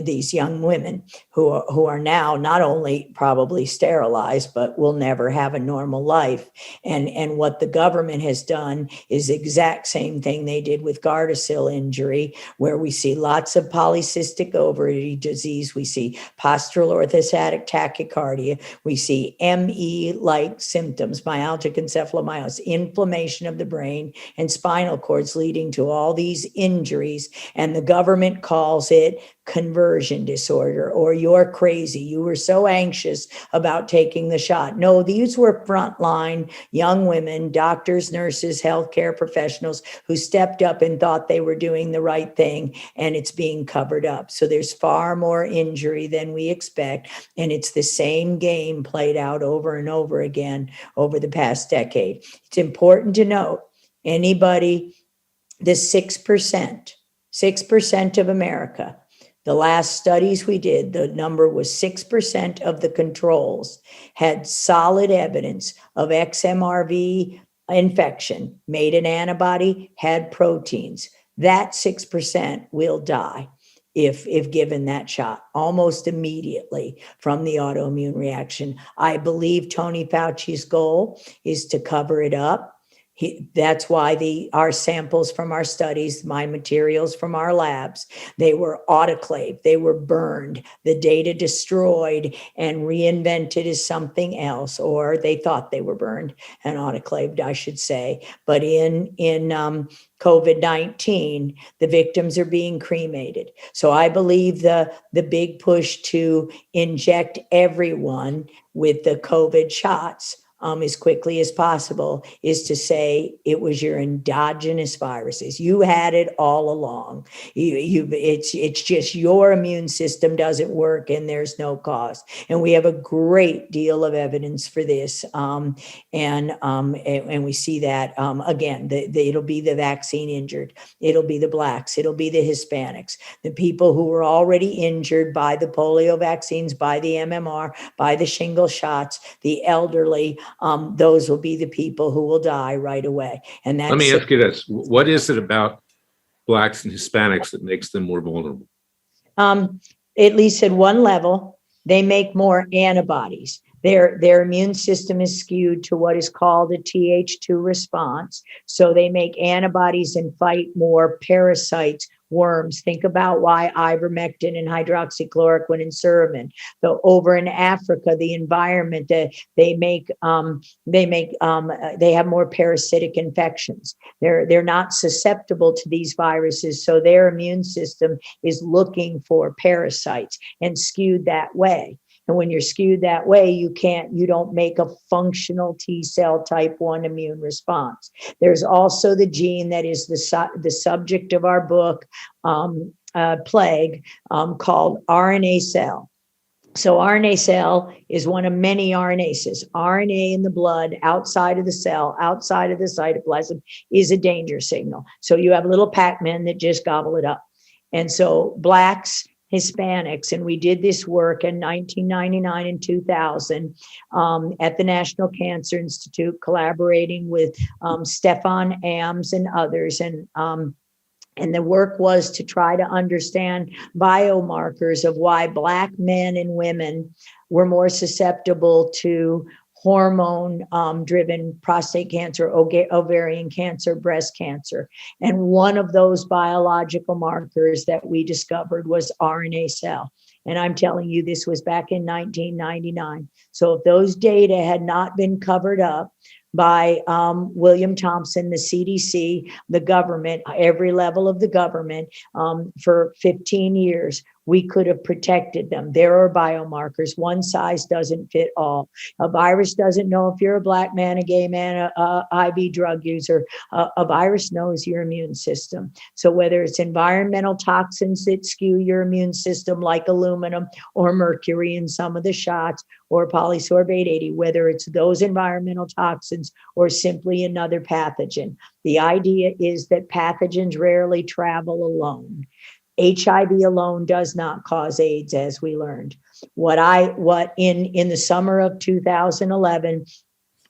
these young women who are now not only probably sterilized, but will never have a normal life. And what the government has done is the exact same thing they did with Gardasil injury, where we see lots of polycystic ovary disease. We see postural orthostatic tachycardia. We see ME-like symptoms, myalgic encephalomyelitis, inflammation of the brain and spinal cords leading to all these injuries. And the government calls it conversion disorder, or you're crazy. You were so anxious about taking the shot. No, these were frontline young women, doctors, nurses, healthcare professionals who stepped up and thought they were doing the right thing, and it's being covered up. So there's far more injury than we expect, and it's the same game played out over and over again over the past decade. It's important to note, the 6% of America, the last studies we did, the number was 6% of the controls had solid evidence of XMRV infection, made an antibody, had proteins. That 6% will die if given that shot almost immediately from the autoimmune reaction. I believe Tony Fauci's goal is to cover it up. That's why our samples from our studies, my materials from our labs, they were autoclaved, they were burned, the data destroyed and reinvented as something else, or they thought they were burned and autoclaved, I should say. But in COVID-19, the victims are being cremated. So I believe the big push to inject everyone with the COVID shots as quickly as possible is to say it was your endogenous viruses. You had it all along. It's just your immune system doesn't work and there's no cause. And we have a great deal of evidence for this. And we see that again, it'll be the vaccine injured. It'll be the Blacks. It'll be the Hispanics, the people who were already injured by the polio vaccines, by the MMR, by the shingle shots, the elderly. Those will be the people who will die right away. And that's, let me ask you this: what is it about Blacks and Hispanics that makes them more vulnerable? At least at one level, they make more antibodies. Their immune system is skewed to what is called a Th2 response. So they make antibodies and fight more parasites, worms. Think about why ivermectin and hydroxychloroquine and Suramin. So over in Africa, the environment that they have more parasitic infections. They're not susceptible to these viruses, so their immune system is looking for parasites and skewed that way. And when you're skewed that way, you don't make a functional T cell type 1 immune response. There's also the gene that is the subject of our book, Plague, called RNA cell. So RNA cell is one of many RNases. RNA in the blood outside of the cell, outside of the cytoplasm, is a danger signal. So you have little Pac-Men that just gobble it up. And so Blacks, Hispanics, and we did this work in 1999 and 2000 at the National Cancer Institute, collaborating with Stefan Ams and others. And the work was to try to understand biomarkers of why Black men and women were more susceptible to hormone-driven prostate cancer, ovarian cancer, breast cancer. And one of those biological markers that we discovered was RNA cell. And I'm telling you, this was back in 1999. So if those data had not been covered up, by William Thompson, the CDC, the government, every level of the government, for 15 years. We could have protected them. There are biomarkers. One size doesn't fit all. A virus doesn't know if you're a black man, a gay man, a IV drug user. A virus knows your immune system. So whether it's environmental toxins that skew your immune system, like aluminum or mercury in some of the shots, or polysorbate 80, whether it's those environmental toxins or simply another pathogen. The idea is that pathogens rarely travel alone. HIV alone does not cause AIDS, as we learned. What in the summer of 2011,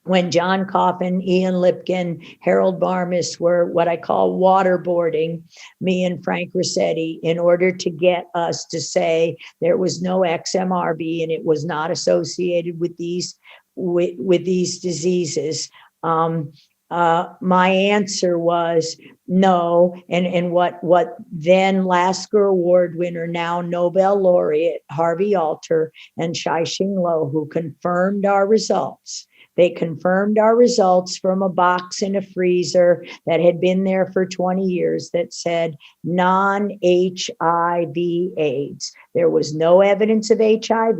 when John Coffin, Ian Lipkin, Harold Barmis were what I call waterboarding me and Frank Rossetti in order to get us to say there was no XMRV and it was not associated with these diseases. My answer was no. And what then Lasker Award winner, now Nobel laureate Harvey Alter and Shai-Xing Lo, who confirmed our results. They confirmed our results from a box in a freezer that had been there for 20 years that said non-HIV AIDS. There was no evidence of HIV.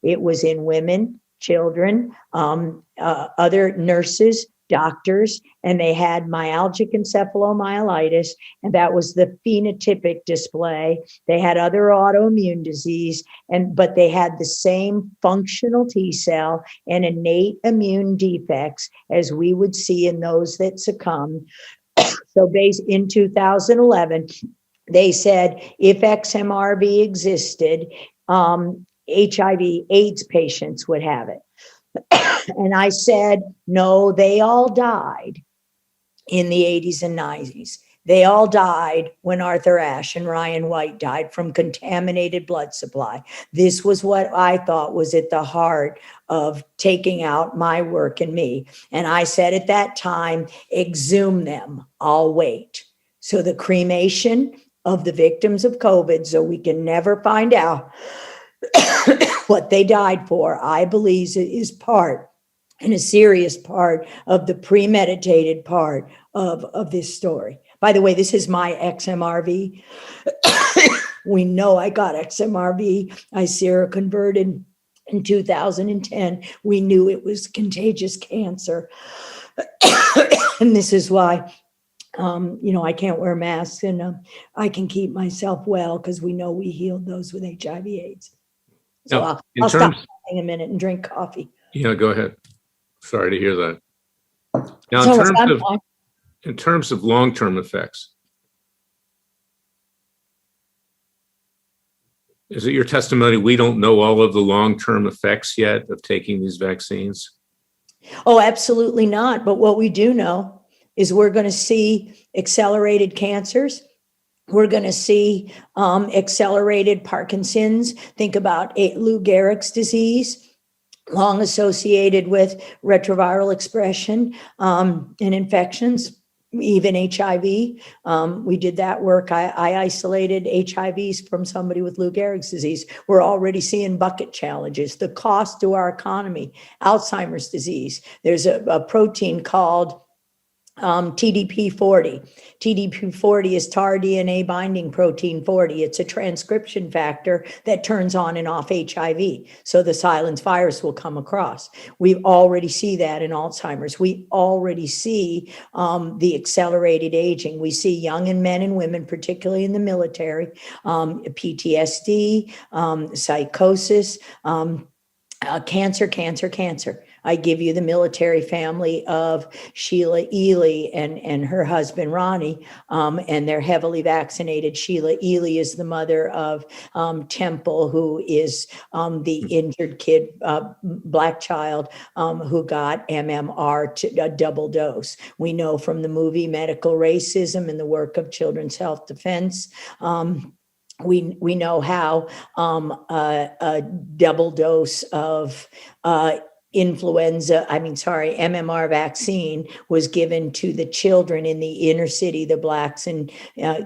It was in women, children, other nurses, doctors, and they had myalgic encephalomyelitis, and that was the phenotypic display. They had other autoimmune disease, but they had the same functional T cell and innate immune defects as we would see in those that succumb. So in 2011, they said if XMRV existed, HIV AIDS patients would have it. And I said, no, they all died in the 80s and 90s. They all died when Arthur Ashe and Ryan White died from contaminated blood supply. This was what I thought was at the heart of taking out my work and me. And I said at that time, exhume them, I'll wait. So the cremation of the victims of COVID, so we can never find out what they died for, I believe is part, and a serious part, of the premeditated part of this story. By the way, this is my XMRV. We know I got XMRV. I seroconverted in 2010. We knew it was contagious cancer. And this is why I can't wear masks, and I can keep myself well because we know we healed those with HIV AIDS. So now, I'll stop in a minute and drink coffee. Yeah, go ahead. Sorry to hear that. Now, So in terms of long-term effects, is it your testimony we don't know all of the long-term effects yet of taking these vaccines? Oh, absolutely not. But what we do know is we're going to see accelerated cancers. We're going to see accelerated Parkinson's. Think about Lou Gehrig's disease, long associated with retroviral expression and infections, even HIV. We did that work. I isolated HIVs from somebody with Lou Gehrig's disease. We're already seeing bucket challenges. The cost to our economy, Alzheimer's disease. There's a protein called TDP40. TDP40 is tar DNA binding protein 40. It's a transcription factor that turns on and off HIV. So the silenced virus will come across. We already see that in Alzheimer's. We already see the accelerated aging. We see young and men and women, particularly in the military, PTSD, psychosis, cancer. I give you the military family of Sheila Ely and her husband, Ronnie, and they're heavily vaccinated. Sheila Ely is the mother of Temple, who is the injured kid, black child, who got MMR, a double dose. We know from the movie Medical Racism and the work of Children's Health Defense, we know how a double dose of MMR vaccine was given to the children in the inner city, the blacks and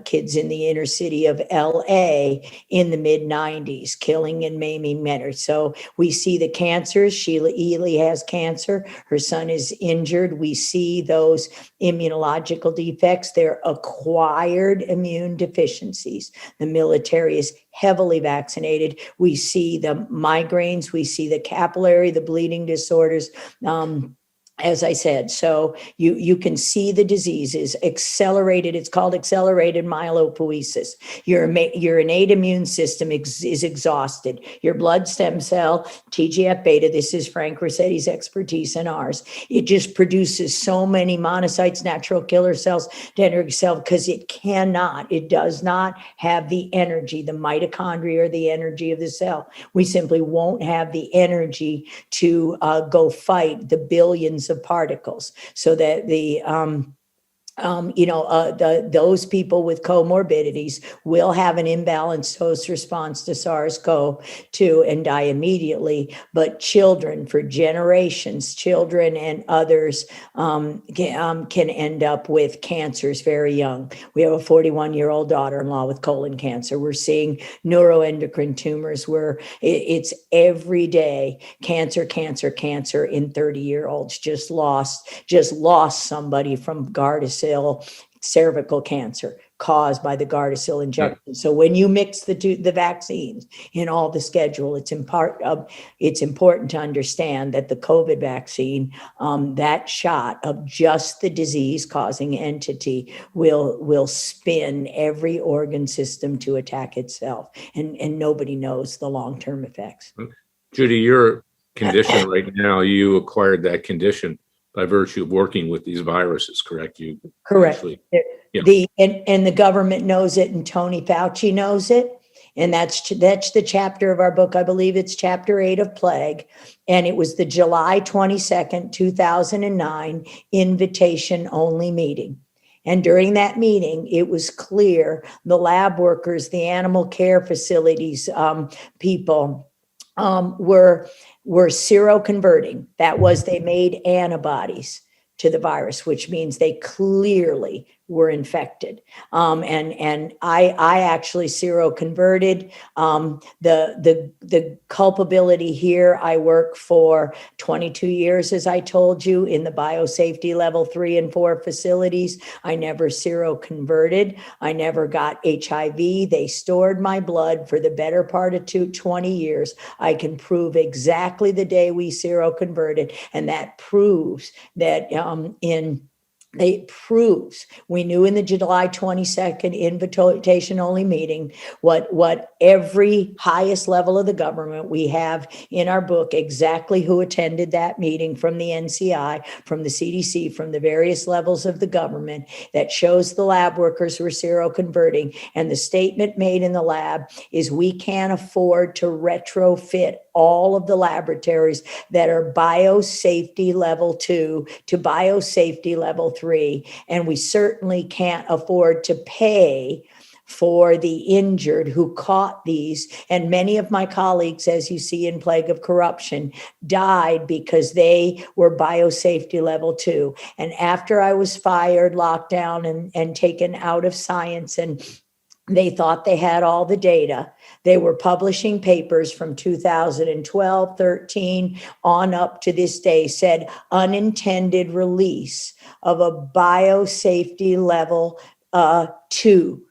kids in the inner city of LA in the mid 90s, killing and maiming men. So we see the cancers. Sheila Ely has cancer. Her son is injured. We see those immunological defects. They're acquired immune deficiencies. The military is heavily vaccinated. We see the migraines. We see the capillary, the bleeding disorders. As I said, so you can see the diseases accelerated. It's called accelerated myelopoiesis. Your innate immune system is exhausted. Your blood stem cell, TGF-beta, this is Frank Rossetti's expertise and ours. It just produces so many monocytes, natural killer cells, dendritic cell, because it does not have the energy, the mitochondria or the energy of the cell. We simply won't have the energy to go fight the billions of particles, so that those people with comorbidities will have an imbalanced host response to SARS-CoV-2 and die immediately. But children, for generations, children and others can end up with cancers very young. We have a 41-year-old daughter-in-law with colon cancer. We're seeing neuroendocrine tumors where it's every day cancer in 30-year-olds. Just lost somebody from Gardasil cervical cancer caused by the Gardasil injection. So when you mix the vaccines in all the schedule, it's important to understand that the COVID vaccine, that shot of just the disease-causing entity will spin every organ system to attack itself, and nobody knows the long-term effects. Judy, your condition right now, you acquired that condition by virtue of working with these viruses, correct? Correct. Actually, the government knows it, and Tony Fauci knows it. And that's the chapter of our book. I believe it's chapter 8 of Plague. And it was the July 22nd, 2009 invitation only meeting. And during that meeting, it was clear the lab workers, the animal care facilities people were seroconverting. That was, they made antibodies to the virus, which means they clearly were infected. And I actually seroconverted. The culpability here, I work for 22 years, as I told you, in the biosafety level 3 and 4 facilities. I never seroconverted. I never got HIV. They stored my blood for the better part of 20 years. I can prove exactly the day we seroconverted, and that proves that we knew in the July 22nd invitation only meeting what every highest level of the government. We have in our book exactly who attended that meeting, from the NCI, from the CDC, from the various levels of the government, that shows the lab workers were seroconverting. And the statement made in the lab is, we can't afford to retrofit all of the laboratories that are biosafety level 2 to biosafety level 3. And we certainly can't afford to pay for the injured who caught these. And many of my colleagues, as you see in Plague of Corruption, died because they were biosafety level 2. And after I was fired, locked down, and taken out of science, and they thought they had all the data, they were publishing papers from 2012, 13 on up to this day, said unintended release of a biosafety level 2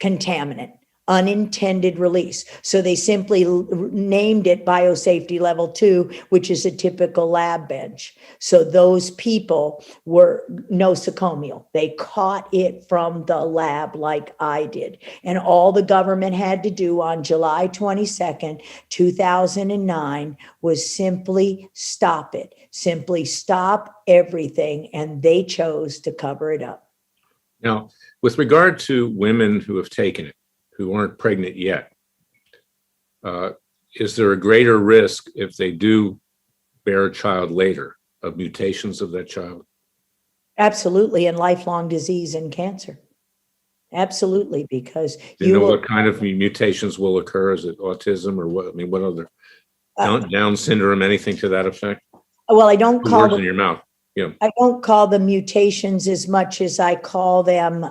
contaminant. Unintended release. So they simply named it biosafety level 2, which is a typical lab bench. So those people were nosocomial. They caught it from the lab like I did. And all the government had to do on July 22nd, 2009 was simply stop it. Simply stop everything. And they chose to cover it up. Now, with regard to women who have taken it, who aren't pregnant yet, is there a greater risk if they do bear a child later of mutations of that child? Absolutely, and lifelong disease and cancer. Absolutely, because Do you know what kind of mutations will occur? Is it autism or what? I mean, what other Down syndrome, anything to that effect? Well, I don't Put call words in them, your mouth. Yeah. I don't call them mutations as much as I call them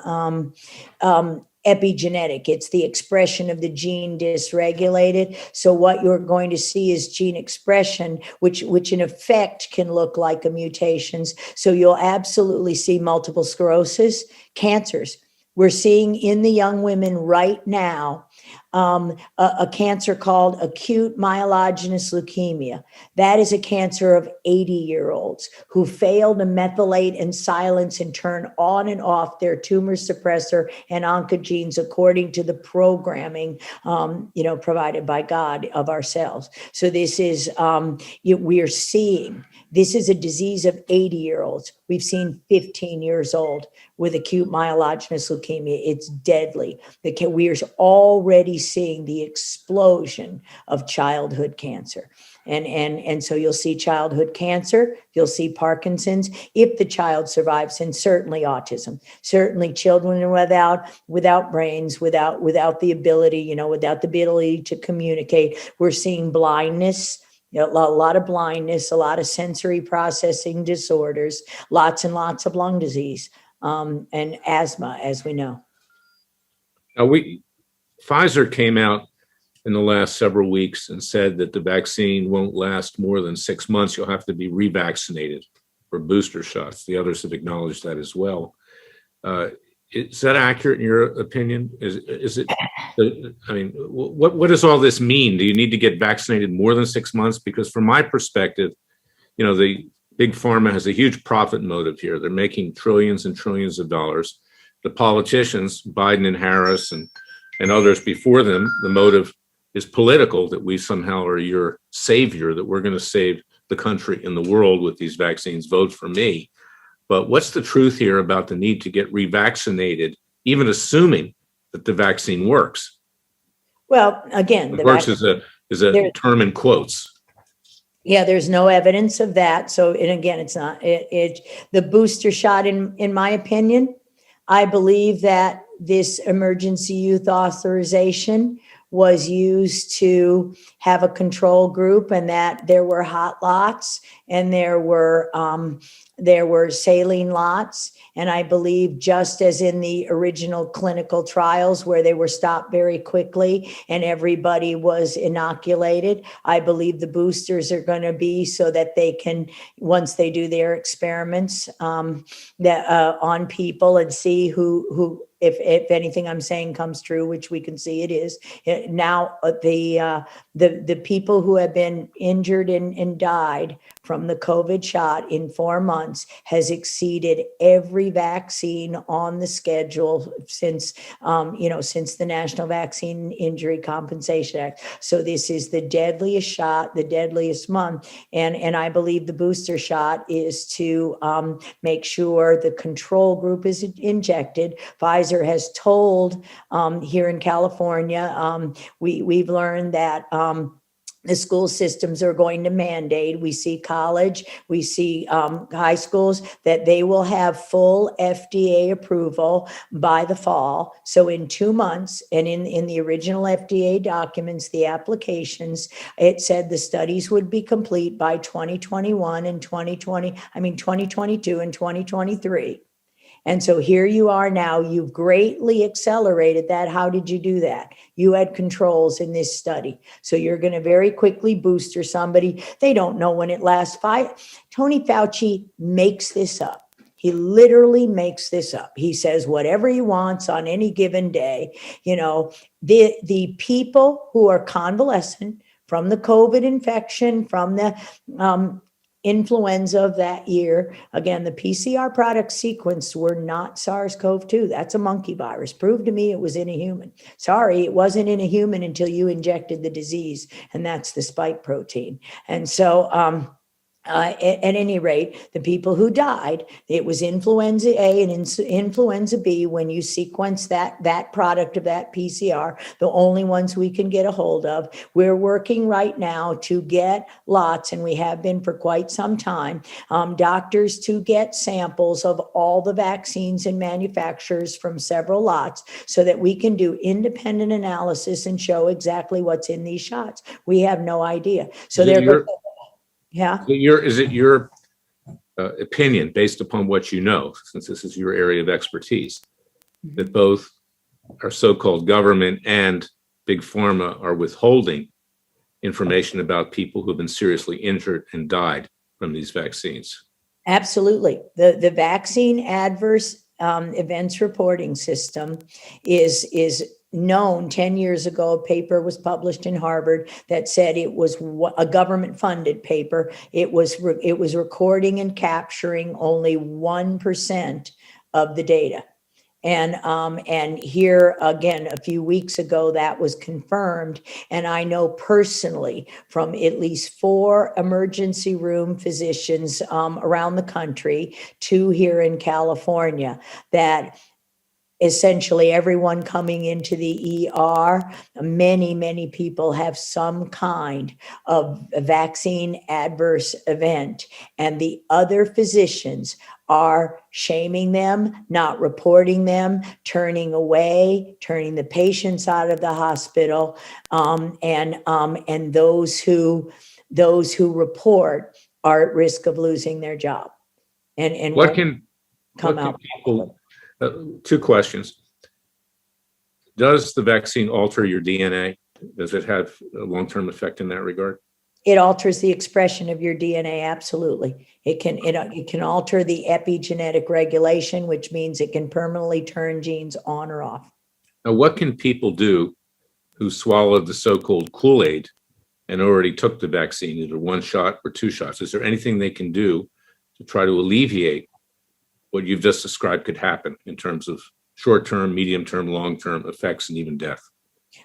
epigenetic. It's the expression of the gene dysregulated. So what you're going to see is gene expression, which in effect can look like a mutations. So you'll absolutely see multiple sclerosis, cancers. We're seeing in the young women right now a cancer called acute myelogenous leukemia. That is a cancer of 80-year-olds who fail to methylate and silence and turn on and off their tumor suppressor and oncogenes according to the programming, provided by God of our cells. So this is, we are seeing, this is a disease of 80-year-olds. We've seen 15 years old with acute myelogenous leukemia. It's deadly. We are already seeing the explosion of childhood cancer. And so you'll see childhood cancer, you'll see Parkinson's, if the child survives, and certainly autism, certainly children without brains, without the ability, without the ability to communicate. We're seeing blindness, a lot of blindness, a lot of sensory processing disorders, lots and lots of lung disease, and asthma, as we know. Now Pfizer came out in the last several weeks and said that the vaccine won't last more than 6 months. You'll have to be revaccinated for booster shots. The others have acknowledged that as well. Is that accurate in your opinion? Is it? I mean, what does all this mean? Do you need to get vaccinated more than 6 months? Because from my perspective, the big pharma has a huge profit motive here. They're making trillions and trillions of dollars. The politicians, Biden and Harris and others before them, the motive is political, that we somehow are your savior, that we're going to save the country and the world with these vaccines. Vote for me. But what's the truth here about the need to get revaccinated, even assuming that the vaccine works? Well, again, the works is a term in quotes. Yeah, there's no evidence of that. So, and again, it's not the booster shot. In my opinion, I believe that this emergency use authorization was used to have a control group, and that there were hot lots and there were saline lots. And I believe, just as in the original clinical trials where they were stopped very quickly and everybody was inoculated, I believe the boosters are going to be so that they can, once they do their experiments on people and see who if anything I'm saying comes true, which we can see it is now, the people who have been injured and died from the COVID shot in 4 months has exceeded every vaccine on the schedule since the National Vaccine Injury Compensation Act. So this is the deadliest shot, the deadliest month. And I believe the booster shot is to make sure the control group is injected. Pfizer has told here in California, we've learned that the school systems are going to mandate. We see college, we see high schools, that they will have full FDA approval by the fall. So in 2 months, and in the original FDA documents, the applications, it said the studies would be complete by 2021 and 2022 and 2023. And so here you are now, you've greatly accelerated that. How did you do that? You had controls in this study. So you're going to very quickly booster somebody. They don't know when it lasts. Tony Fauci makes this up. He literally makes this up. He says whatever he wants on any given day. The people who are convalescent from the COVID infection, from the influenza of that year. Again, the PCR products sequenced were not SARS-CoV-2. That's a monkey virus. Prove to me it was in a human. Sorry, it wasn't in a human until you injected the disease, and that's the spike protein. And so, at any rate, the people who died, it was influenza A and influenza B. When you sequence that product of that PCR, the only ones we can get a hold of. We're working right now to get lots, and we have been for quite some time, doctors to get samples of all the vaccines and manufacturers from several lots so that we can do independent analysis and show exactly what's in these shots. We have no idea. So they're Yeah. Is it your opinion, based upon what you know, since this is your area of expertise, that both our so-called government and big pharma are withholding information about people who have been seriously injured and died from these vaccines? Absolutely. The vaccine adverse events reporting system is known. 10 years ago, a paper was published in Harvard that said it was a government funded paper. It was recording and capturing only 1% of the data. And here again, a few weeks ago, that was confirmed. And I know personally from at least 4 emergency room physicians around the country, 2 here in California, that essentially everyone coming into the ER, many people have some kind of a vaccine adverse event. And the other physicians are shaming them, not reporting them, turning away, turning the patients out of the hospital. And those who report are at risk of losing their job. And What can out. People, 2 questions. Does the vaccine alter your DNA? Does it have a long-term effect in that regard? It alters the expression of your DNA, absolutely. It can alter the epigenetic regulation, which means it can permanently turn genes on or off. Now, what can people do who swallowed the so-called Kool-Aid and already took the vaccine, either 1 shot or 2 shots? Is there anything they can do to try to alleviate what you've just described could happen in terms of short-term, medium-term, long-term effects, and even death?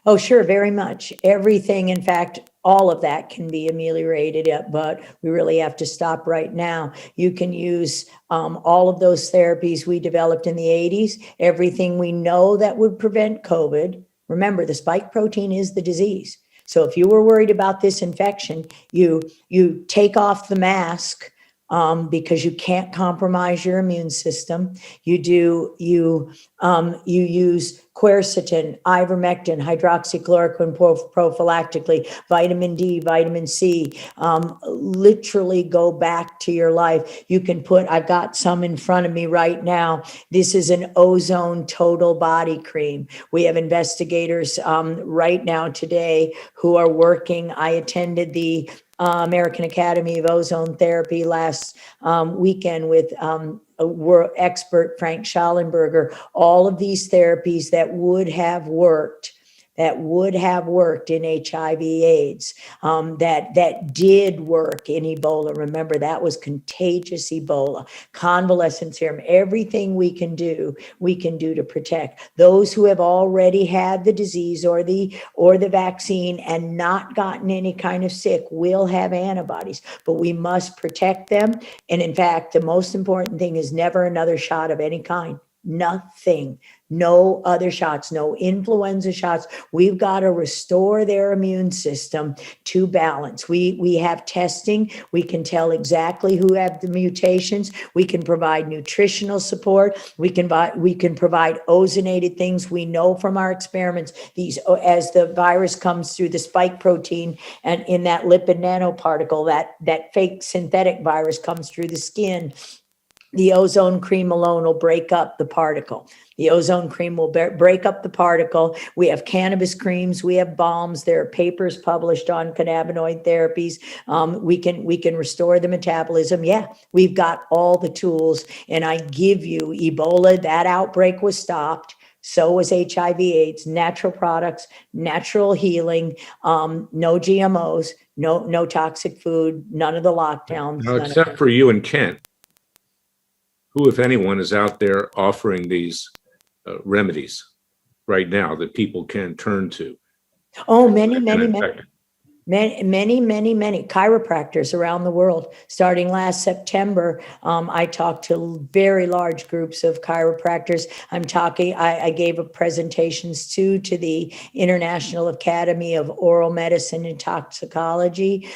Oh, sure, very much. Everything, in fact, all of that can be ameliorated, but we really have to stop right now. You can use all of those therapies we developed in the 80s, everything we know that would prevent COVID. Remember, the spike protein is the disease. So if you were worried about this infection, you take off the mask because you can't compromise your immune system. You use quercetin, ivermectin, hydroxychloroquine prophylactically, vitamin D, vitamin C, literally go back to your life. You can I've got some in front of me right now. This is an ozone total body cream. We have investigators right now today who are working. I attended the American Academy of Ozone Therapy last weekend with expert Frank Schallenberger. All of these therapies that would have worked in HIV/AIDS, that did work in Ebola. Remember, that was contagious Ebola, convalescent serum, everything we can do to protect those who have already had the disease or the vaccine and not gotten any kind of sick will have antibodies, but we must protect them. And in fact, the most important thing is never another shot of any kind. Nothing, no other shots, no influenza shots. We've got to restore their immune system to balance. We have testing. We can tell exactly who have the mutations. We can provide nutritional support. We can provide ozonated things. We know from our experiments, as the virus comes through the spike protein and in that lipid nanoparticle, that fake synthetic virus comes through the skin. The ozone cream alone will break up the particle. The ozone cream will break up the particle. We have cannabis creams. We have balms. There are papers published on cannabinoid therapies. We can restore the metabolism. Yeah, we've got all the tools. And I give you Ebola, that outbreak was stopped. So was HIV/AIDS, natural products, natural healing, no GMOs, no toxic food, none of the lockdowns. Now, except for you and Kent, who, if anyone, is out there offering these remedies right now that people can turn to? Oh, many chiropractors around the world. Starting last September, I talked to very large groups of chiropractors. I gave presentations to the International Academy of Oral Medicine and Toxicology.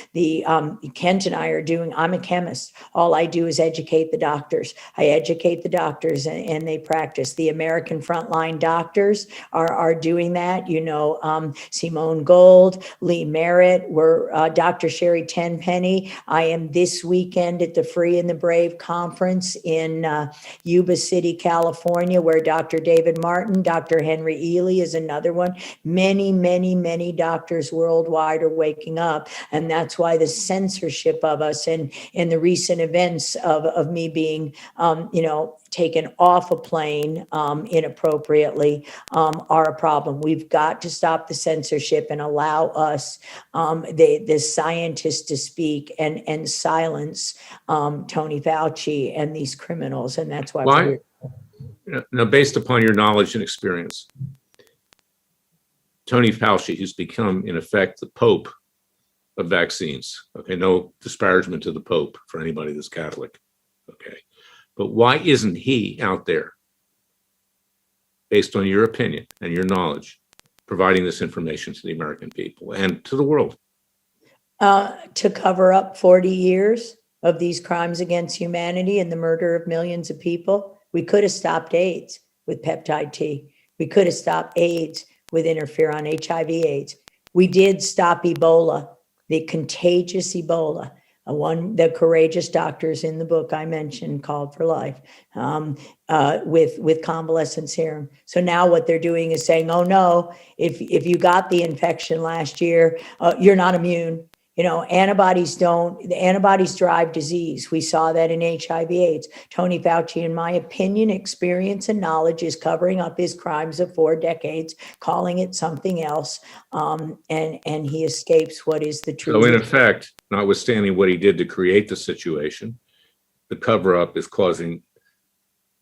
Kent and I are I'm a chemist. All I do is educate the doctors. I educate the doctors and they practice. The American Frontline Doctors are doing that. Simone Gold, Lee Merritt, it. We're Dr. Sherry Tenpenny. I am this weekend at the Free and the Brave conference in Yuba City, California, where Dr. David Martin, Dr. Henry Ely is another one. Many, many, many doctors worldwide are waking up. And that's why the censorship of us and in the recent events of me being, taken off a plane inappropriately are a problem. We've got to stop the censorship and allow us, the scientists, to speak and silence Tony Fauci and these criminals. And that's why we're here. Now, based upon your knowledge and experience, Tony Fauci, who's become, in effect, the Pope of vaccines. Okay, no disparagement to the Pope for anybody that's Catholic. Okay, but why isn't he out there, based on your opinion and your knowledge, providing this information to the American people and to the world? To cover up 40 years of these crimes against humanity and the murder of millions of people. We could have stopped AIDS with peptide T. We could have stopped AIDS with interferon, HIV/AIDS. We did stop Ebola, the contagious Ebola. The courageous doctors in the book I mentioned, Called for Life, with convalescent serum. So now what they're doing is saying, oh no, if you got the infection last year, you're not immune. Antibodies drive disease. We saw that in HIV/AIDS. Tony Fauci, in my opinion, experience and knowledge, is covering up his crimes of 4 decades, calling it something else. And he escapes what is the truth. So in effect, notwithstanding what he did to create the situation, the cover-up is causing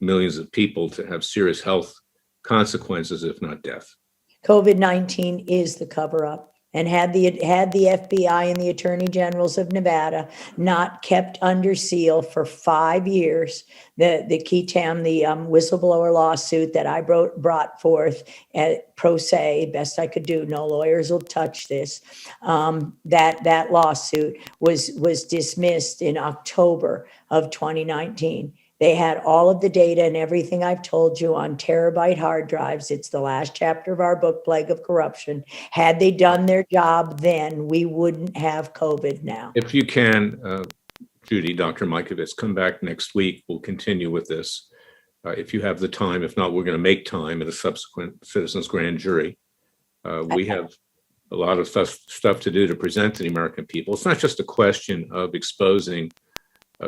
millions of people to have serious health consequences, if not death. COVID-19 is the cover-up. And had the FBI and the attorney generals of Nevada not kept under seal for 5 years, the Ketam, the whistleblower lawsuit that I brought forth at pro se, best I could do, no lawyers will touch this, that lawsuit was dismissed in October of 2019. They had all of the data and everything I've told you on terabyte hard drives. It's the last chapter of our book, Plague of Corruption. Had they done their job then, we wouldn't have COVID now. If you can, Judy, Dr. Mikovits, come back next week. We'll continue with this. If you have the time. If not, we're going to make time at a subsequent citizens grand jury. We have a lot of stuff to do to present to the American people. It's not just a question of exposing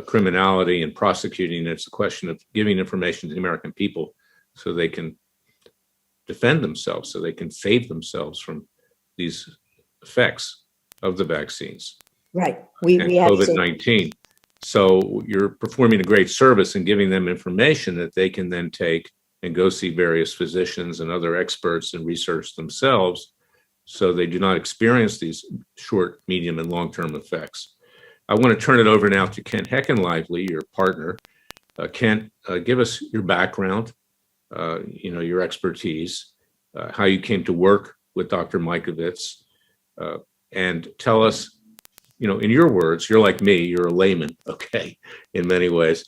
criminality and prosecuting. It's a question of giving information to the American people so they can defend themselves, so they can save themselves from these effects of the vaccines. Right. We have COVID-19. So you're performing a great service in giving them information that they can then take and go see various physicians and other experts and research themselves so they do not experience these short, medium, and long-term effects. I want to turn it over now to Kent Heckenlively, your partner. Kent, give us your background, your expertise, how you came to work with Dr. Mikovits, and tell us, in your words, you're like me, you're a layman, okay, in many ways,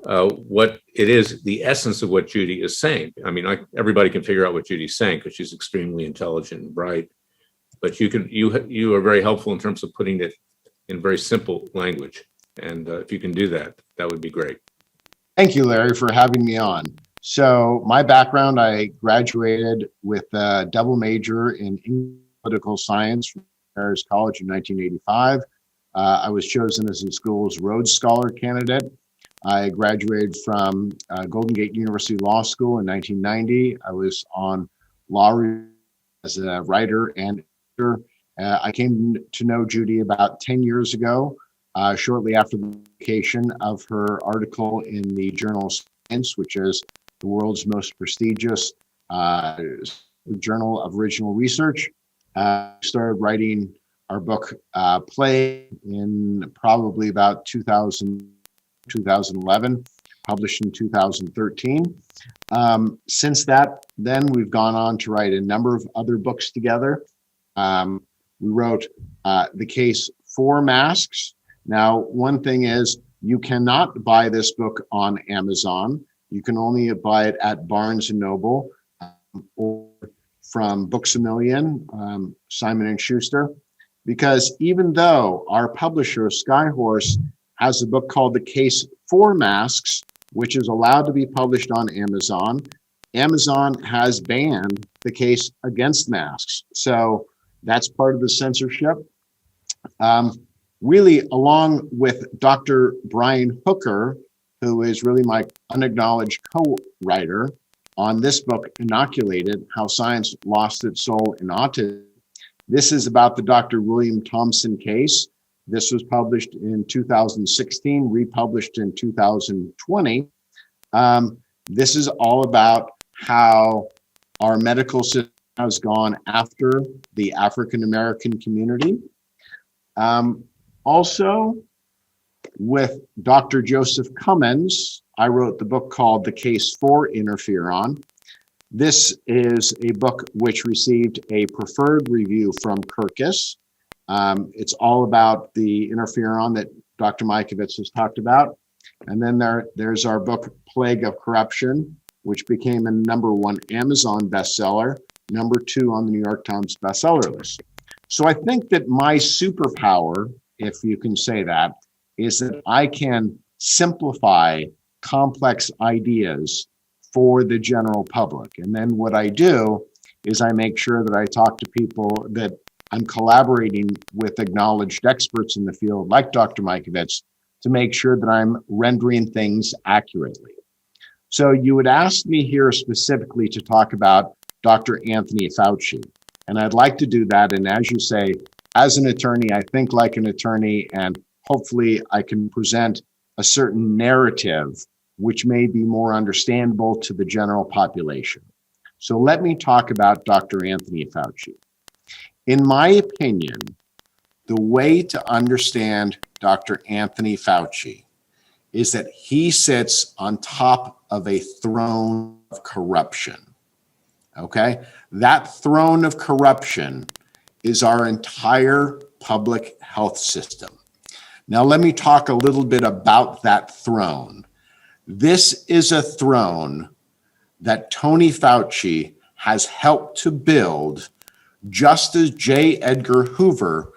what it is, the essence of what Judy is saying. I mean, everybody can figure out what Judy's saying because she's extremely intelligent and bright, but you are very helpful in terms of putting it in very simple language. And if you can do that, that would be great. Thank you, Larry, for having me on. So my background, I graduated with a double major in English political science from Paris College in 1985. I was chosen as the school's Rhodes Scholar candidate. I graduated from Golden Gate University Law School in 1990. I was on law review as a writer and editor. I came to know Judy about 10 years ago, shortly after the publication of her article in the journal Science, which is the world's most prestigious journal of original research. Started writing our book, Plague, in probably about 2011, published in 2013. Since that, then we've gone on to write a number of other books together. We wrote The Case for Masks. Now, one thing is you cannot buy this book on Amazon. You can only buy it at Barnes & Noble or from Books A Million, Simon & Schuster. because even though our publisher, Skyhorse, has a book called The Case for Masks, which is allowed to be published on Amazon, Amazon has banned the case against masks. So that's part of the censorship. Really, along with Dr. Brian Hooker, who is really my unacknowledged co-writer on this book, Inoculated, How Science Lost Its Soul in Autism. This is about the Dr. William Thompson case. This was published in 2016, republished in 2020. This is all about how our medical system has gone after the African-American community. Also, with Dr. Joseph Cummins, I wrote the book called The Case for Interferon. This is a book which received a preferred review from Kirkus. It's all about the interferon that Dr. Mikovits has talked about. And then there's our book, Plague of Corruption, which became a #1 Amazon bestseller, #2 on the New York Times bestseller list. So I think that my superpower, if you can say that, is that I can simplify complex ideas for the general public. And then what I do is I make sure that I talk to people, that I'm collaborating with acknowledged experts in the field, like Dr. Mikovits, to make sure that I'm rendering things accurately. So you would ask me here specifically to talk about Dr. Anthony Fauci. And I'd like to do that. And as you say, as an attorney, I think like an attorney, and hopefully I can present a certain narrative which may be more understandable to the general population. So let me talk about Dr. Anthony Fauci. In my opinion, the way to understand Dr. Anthony Fauci is that he sits on top of a throne of corruption. Okay? That throne of corruption is our entire public health system. Now, let me talk a little bit about that throne. This is a throne that Tony Fauci has helped to build, just as J. Edgar Hoover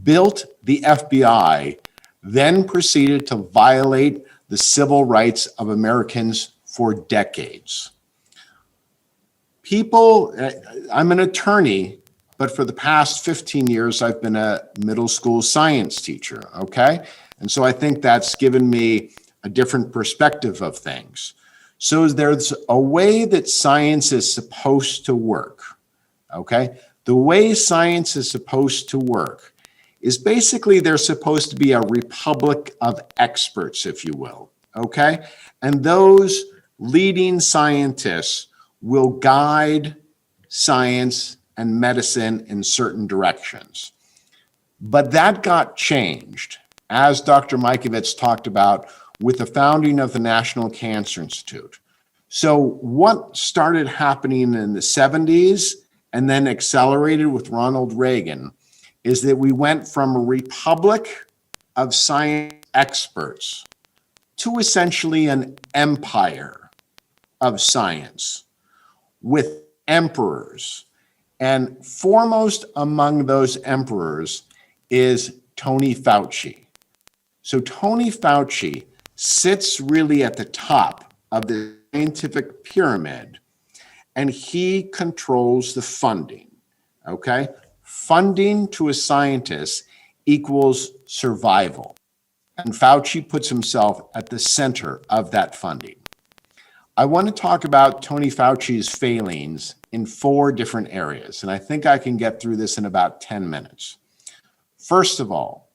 built the FBI, then proceeded to violate the civil rights of Americans for decades. I'm an attorney, but for the past 15 years, I've been a middle school science teacher, okay? And so I think that's given me a different perspective of things. So there's a way that science is supposed to work, okay? The way science is supposed to work is basically there's supposed to be a republic of experts, if you will, okay? And those leading scientists will guide science and medicine in certain directions. But that got changed, as Dr. Mikovits talked about, with the founding of the National Cancer Institute. So what started happening in the 70s and then accelerated with Ronald Reagan is that we went from a republic of science experts to essentially an empire of science with emperors. And foremost among those emperors is Tony Fauci. So Tony Fauci sits really at the top of the scientific pyramid, and he controls the funding, okay? Funding to a scientist equals survival. And Fauci puts himself at the center of that funding. I want to talk about Tony Fauci's failings in 4 different areas, and I think I can get through this in about 10 minutes. First of all,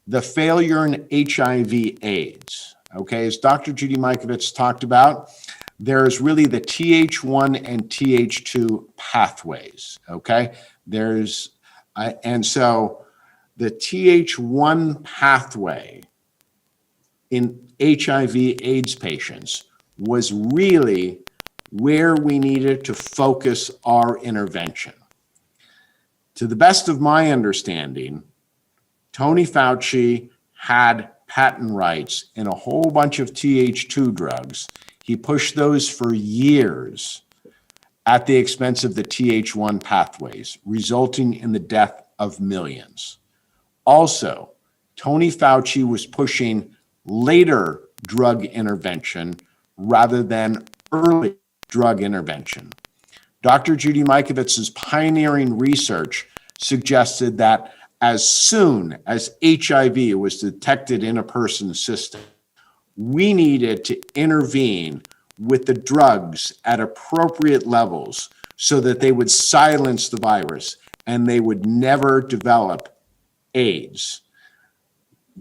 the failure in HIV/AIDS. Okay, as Dr. Judy Mikovits talked about, there's really the Th1 and Th2 pathways. Okay, and so the Th1 pathway in HIV/AIDS patients was really where we needed to focus our intervention. To the best of my understanding, Tony Fauci had patent rights in a whole bunch of Th2 drugs. He pushed those for years at the expense of the Th1 pathways, resulting in the death of millions. Also, Tony Fauci was pushing later drug intervention rather than early drug intervention. Dr. Judy Mikovits' pioneering research suggested that as soon as HIV was detected in a person's system, we needed to intervene with the drugs at appropriate levels so that they would silence the virus and they would never develop AIDS.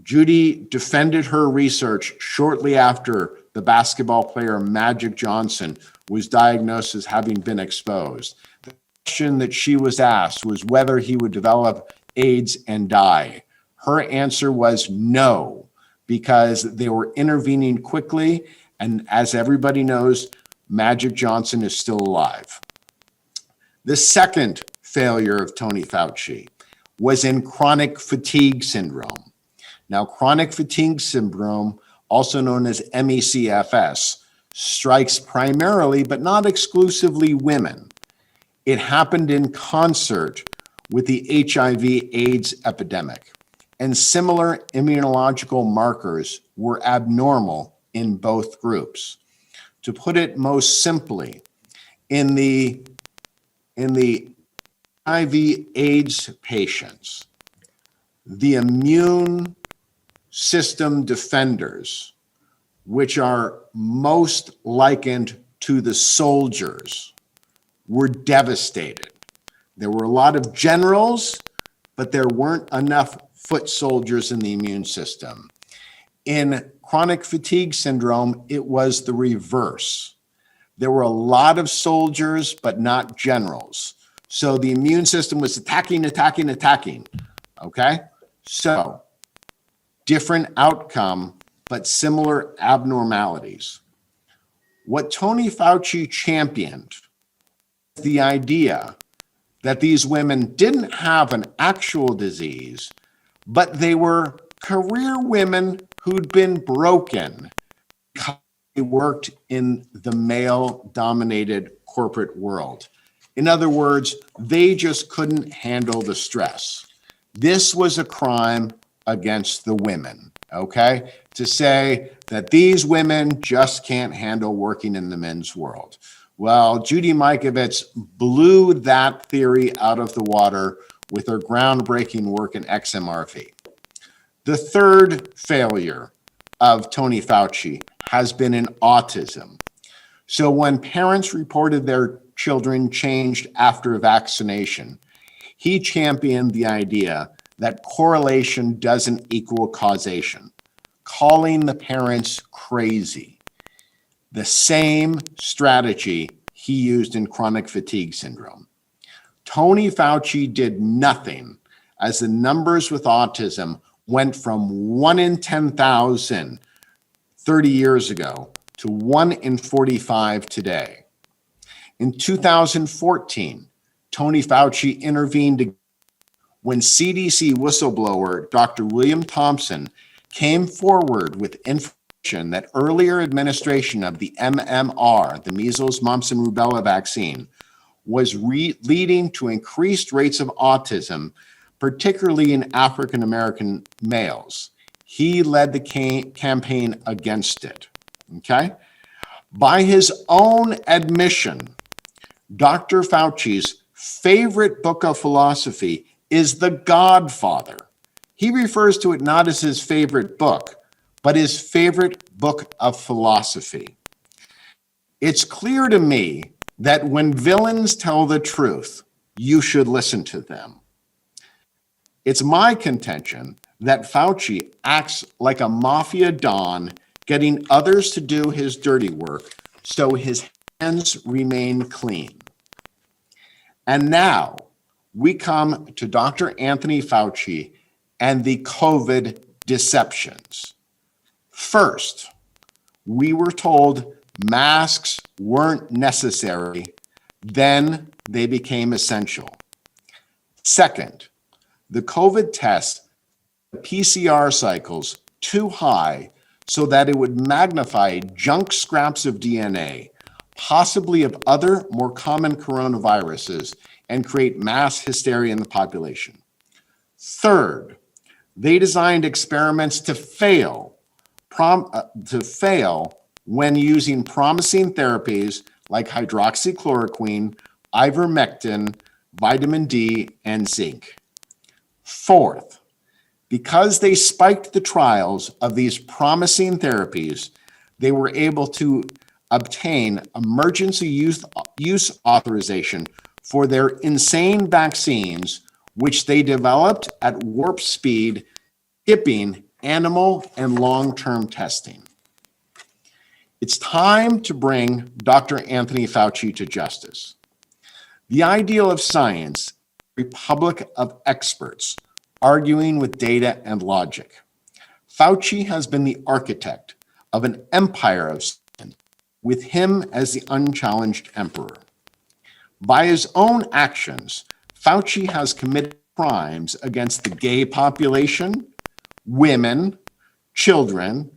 Judy defended her research shortly after the basketball player Magic Johnson was diagnosed as having been exposed. The question that she was asked was whether he would develop AIDS and die. Her answer was no, because they were intervening quickly. And as everybody knows, Magic Johnson is still alive. The second failure of Tony Fauci was in chronic fatigue syndrome. Now, chronic fatigue syndrome, also known as MECFS, strikes primarily, but not exclusively, women. It happened in concert with the HIV/AIDS epidemic, and similar immunological markers were abnormal in both groups. To put it most simply, in the HIV/AIDS patients, the immune system defenders, which are most likened to the soldiers, were devastated. There were a lot of generals, but there weren't enough foot soldiers in the immune system. In chronic fatigue syndrome, it was the reverse. There were a lot of soldiers, but not generals. So the immune system was attacking. Okay? So, different outcome, but similar abnormalities. What Tony Fauci championed, the idea that these women didn't have an actual disease, but they were career women who'd been broken because they worked in the male-dominated corporate world. In other words, they just couldn't handle the stress. This was a crime against the women, okay? To say that these women just can't handle working in the men's world. Well, Judy Mikovits blew that theory out of the water with her groundbreaking work in XMRV. The third failure of Tony Fauci has been in autism. So when parents reported their children changed after vaccination, he championed the idea that correlation doesn't equal causation, calling the parents crazy. The same strategy he used in chronic fatigue syndrome. Tony Fauci did nothing as the numbers with autism went from 1 in 10,000 30 years ago to 1 in 45 today. In 2014, Tony Fauci intervened when CDC whistleblower Dr. William Thompson came forward with information that earlier administration of the MMR, the measles, mumps, and rubella vaccine, was leading to increased rates of autism, particularly in African American males. He led the campaign against it, okay? By his own admission, Dr. Fauci's favorite book of philosophy is The Godfather. He refers to it not as his favorite book, but his favorite book of philosophy. It's clear to me that when villains tell the truth, you should listen to them. It's my contention that Fauci acts like a mafia don, getting others to do his dirty work so his hands remain clean. And now we come to Dr. Anthony Fauci and the COVID deceptions. First, we were told masks weren't necessary, then they became essential. Second, the COVID test, PCR cycles too high so that it would magnify junk scraps of DNA, possibly of other more common coronaviruses, and create mass hysteria in the population. Third, They designed experiments to fail when using promising therapies like hydroxychloroquine, ivermectin, vitamin D, and zinc. Fourth, because they spiked the trials of these promising therapies, they were able to obtain emergency use authorization for their insane vaccines, which they developed at warp speed, skipping animal and long-term testing. It's time to bring Dr. Anthony Fauci to justice. The ideal of science, a republic of experts arguing with data and logic. Fauci has been the architect of an empire of science, with him as the unchallenged emperor. By his own actions, Fauci has committed crimes against the gay population, women, children,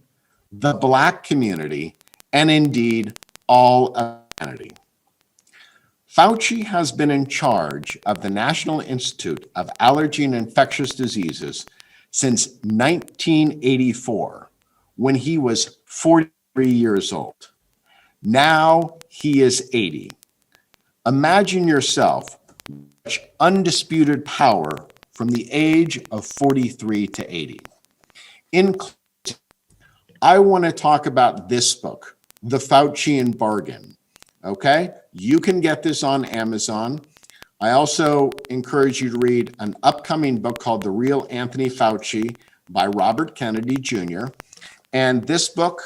the Black community, and indeed all of humanity. Fauci has been in charge of the National Institute of Allergy and Infectious Diseases since 1984, when he was 43 years old. Now he is 80. Imagine yourself such undisputed power from the age of 43 to 80. In closing, I want to talk about this book, The Faucian Bargain. Okay? You can get this on Amazon. I also encourage you to read an upcoming book called The Real Anthony Fauci by Robert Kennedy Jr. And this book,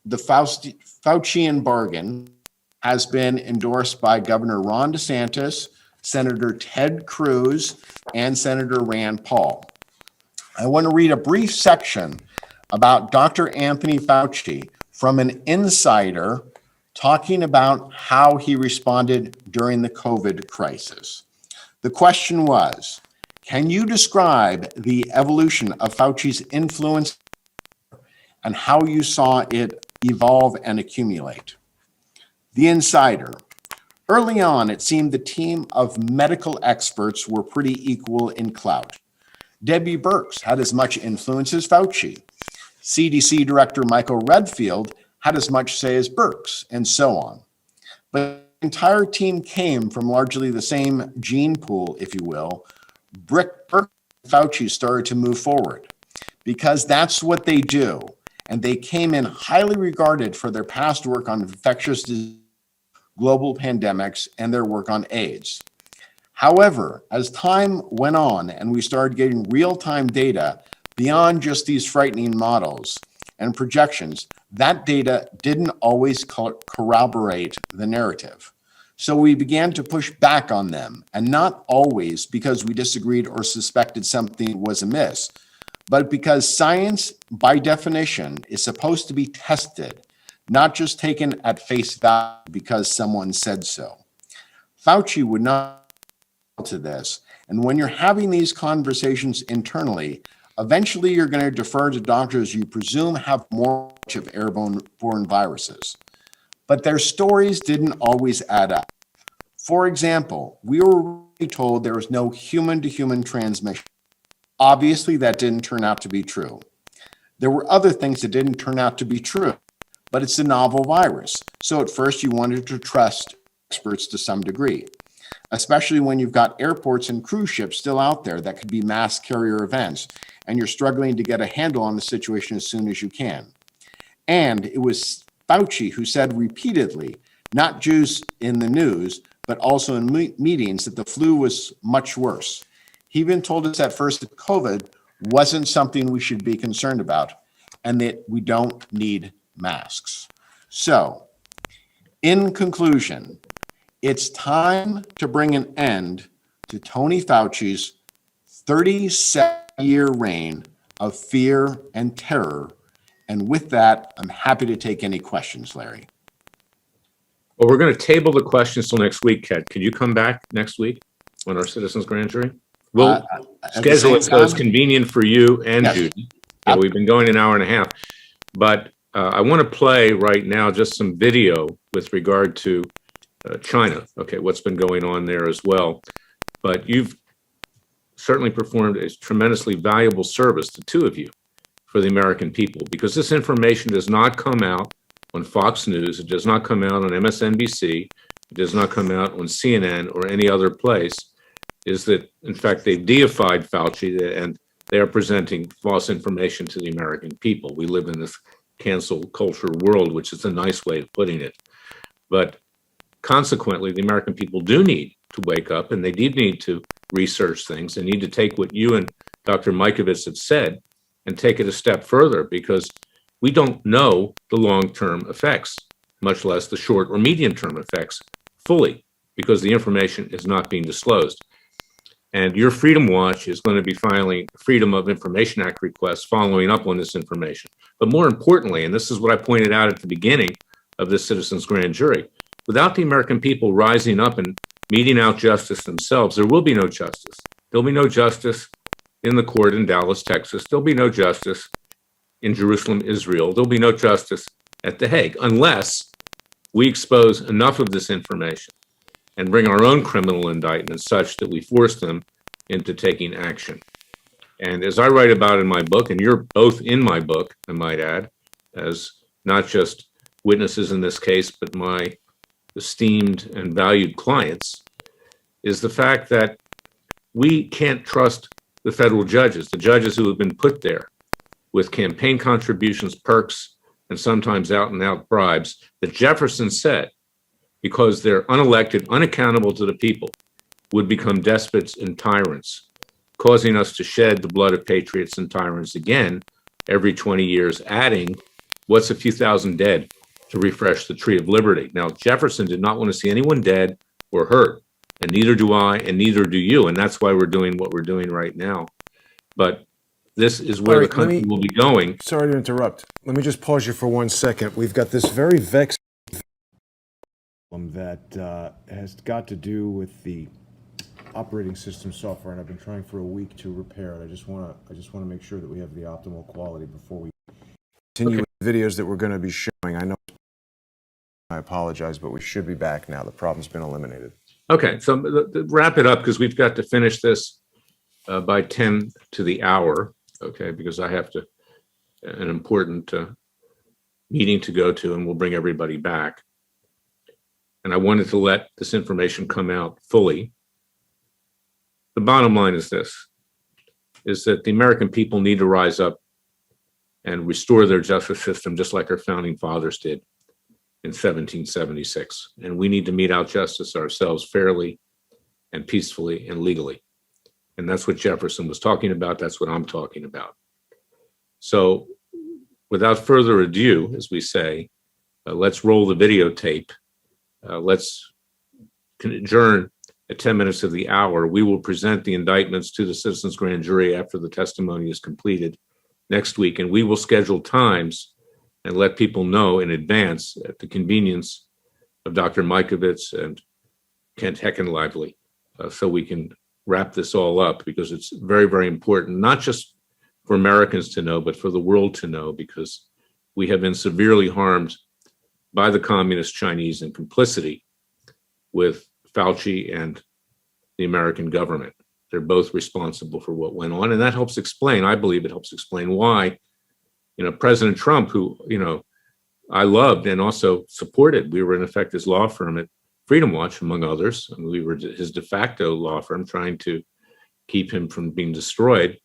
The Faucian Bargain, has been endorsed by Governor Ron DeSantis, Senator Ted Cruz, and Senator Rand Paul. I want to read a brief section about Dr. Anthony Fauci from an insider talking about how he responded during the COVID crisis. The question was, can you describe the evolution of Fauci's influence and how you saw it evolve and accumulate? The insider. Early on, it seemed the team of medical experts were pretty equal in clout. Debbie Birx had as much influence as Fauci. CDC Director Michael Redfield had as much say as Birx, and so on. But the entire team came from largely the same gene pool, if you will. Birx and Fauci started to move forward because that's what they do. And they came in highly regarded for their past work on infectious disease, global pandemics, and their work on AIDS. However, as time went on and we started getting real-time data beyond just these frightening models and projections, that data didn't always corroborate the narrative. So we began to push back on them, and not always because we disagreed or suspected something was amiss, but because science, by definition, is supposed to be tested, not just taken at face value because someone said so. Fauci would not to this, and when you're having these conversations internally, eventually you're going to defer to doctors you presume have more of airborne viruses. But their stories didn't always add up. For example, we were told there was no human-to-human transmission. Obviously, that didn't turn out to be true. There were other things that didn't turn out to be true, but it's a novel virus. So at first you wanted to trust experts to some degree, especially when you've got airports and cruise ships still out there that could be mass carrier events, and you're struggling to get a handle on the situation as soon as you can. And it was Fauci who said repeatedly, not just in the news, but also in meetings, that the flu was much worse. He even told us at first that COVID wasn't something we should be concerned about and that we don't need masks. So, in conclusion, it's time to bring an end to Tony Fauci's 37-year reign of fear and terror. And with that, I'm happy to take any questions, Larry. Well, we're going to table the questions till next week, Ken. Can you come back next week on our Citizens Grand Jury? We'll schedule it so it's convenient for you and yes. Judy. Yeah, we've been going an hour and a half. But I want to play right now just some video with regard to China. Okay, what's been going on there as well. But you've certainly performed a tremendously valuable service, the two of you, for the American people, because this information does not come out on Fox News. It does not come out on MSNBC. It does not come out on CNN or any other place. Is that, in fact, they've deified Fauci and they are presenting false information to the American people. We live in this cancel culture world, which is a nice way of putting it. But consequently, the American people do need to wake up, and they do need to research things. They need to take what you and Dr. Mikovits have said and take it a step further, because we don't know the long-term effects, much less the short or medium-term effects fully, because the information is not being disclosed. And your Freedom Watch is going to be filing Freedom of Information Act requests following up on this information. But more importantly, and this is what I pointed out at the beginning of this citizens grand jury, without the American people rising up and meting out justice themselves, there will be no justice. There'll be no justice in the court in Dallas, Texas. There'll be no justice in Jerusalem, Israel. There'll be no justice at The Hague unless we expose enough of this information and bring our own criminal indictments such that we force them into taking action. And as I write about in my book, and you're both in my book, I might add, as not just witnesses in this case, but my esteemed and valued clients, is the fact that we can't trust the federal judges, the judges who have been put there with campaign contributions, perks, and sometimes out and out bribes, that Jefferson said, because they're unelected, unaccountable to the people, would become despots and tyrants, causing us to shed the blood of patriots and tyrants again every 20 years, adding what's a few thousand dead to refresh the tree of liberty. Now, Jefferson did not want to see anyone dead or hurt, and neither do I, and neither do you, and that's why we're doing what we're doing right now. But this is where the country will be going. Sorry to interrupt. Let me just pause you for 1 second. We've got this very vexing that has got to do with the operating system software, and I've been trying for a week to repair it. I just want to make sure that we have the optimal quality before we continue with the videos that we're going to be showing. I know, I apologize, but we should be back now. The problem's been eliminated. Okay, so wrap it up, because we've got to finish this by 10 to the hour, okay, because I have an important meeting to go to, and we'll bring everybody back. And I wanted to let this information come out fully. The bottom line is this, is that the American people need to rise up and restore their justice system just like our founding fathers did in 1776. And we need to mete out justice ourselves fairly and peacefully and legally. And that's what Jefferson was talking about. That's what I'm talking about. So without further ado, as we say, let's roll the videotape. Let's adjourn at 10 minutes of the hour. We will present the indictments to the citizens grand jury after the testimony is completed next week, and we will schedule times and let people know in advance at the convenience of Dr. Mikovits and Kent Heckenlively, so we can wrap this all up, because it's very, very important, not just for Americans to know, but for the world to know, because we have been severely harmed by the communist Chinese in complicity with Fauci and the American government. They're both responsible for what went on. And that helps explain, I believe it helps explain why, President Trump, who, I loved and also supported, we were in effect his law firm at Freedom Watch, among others. And we were his de facto law firm, trying to keep him from being destroyed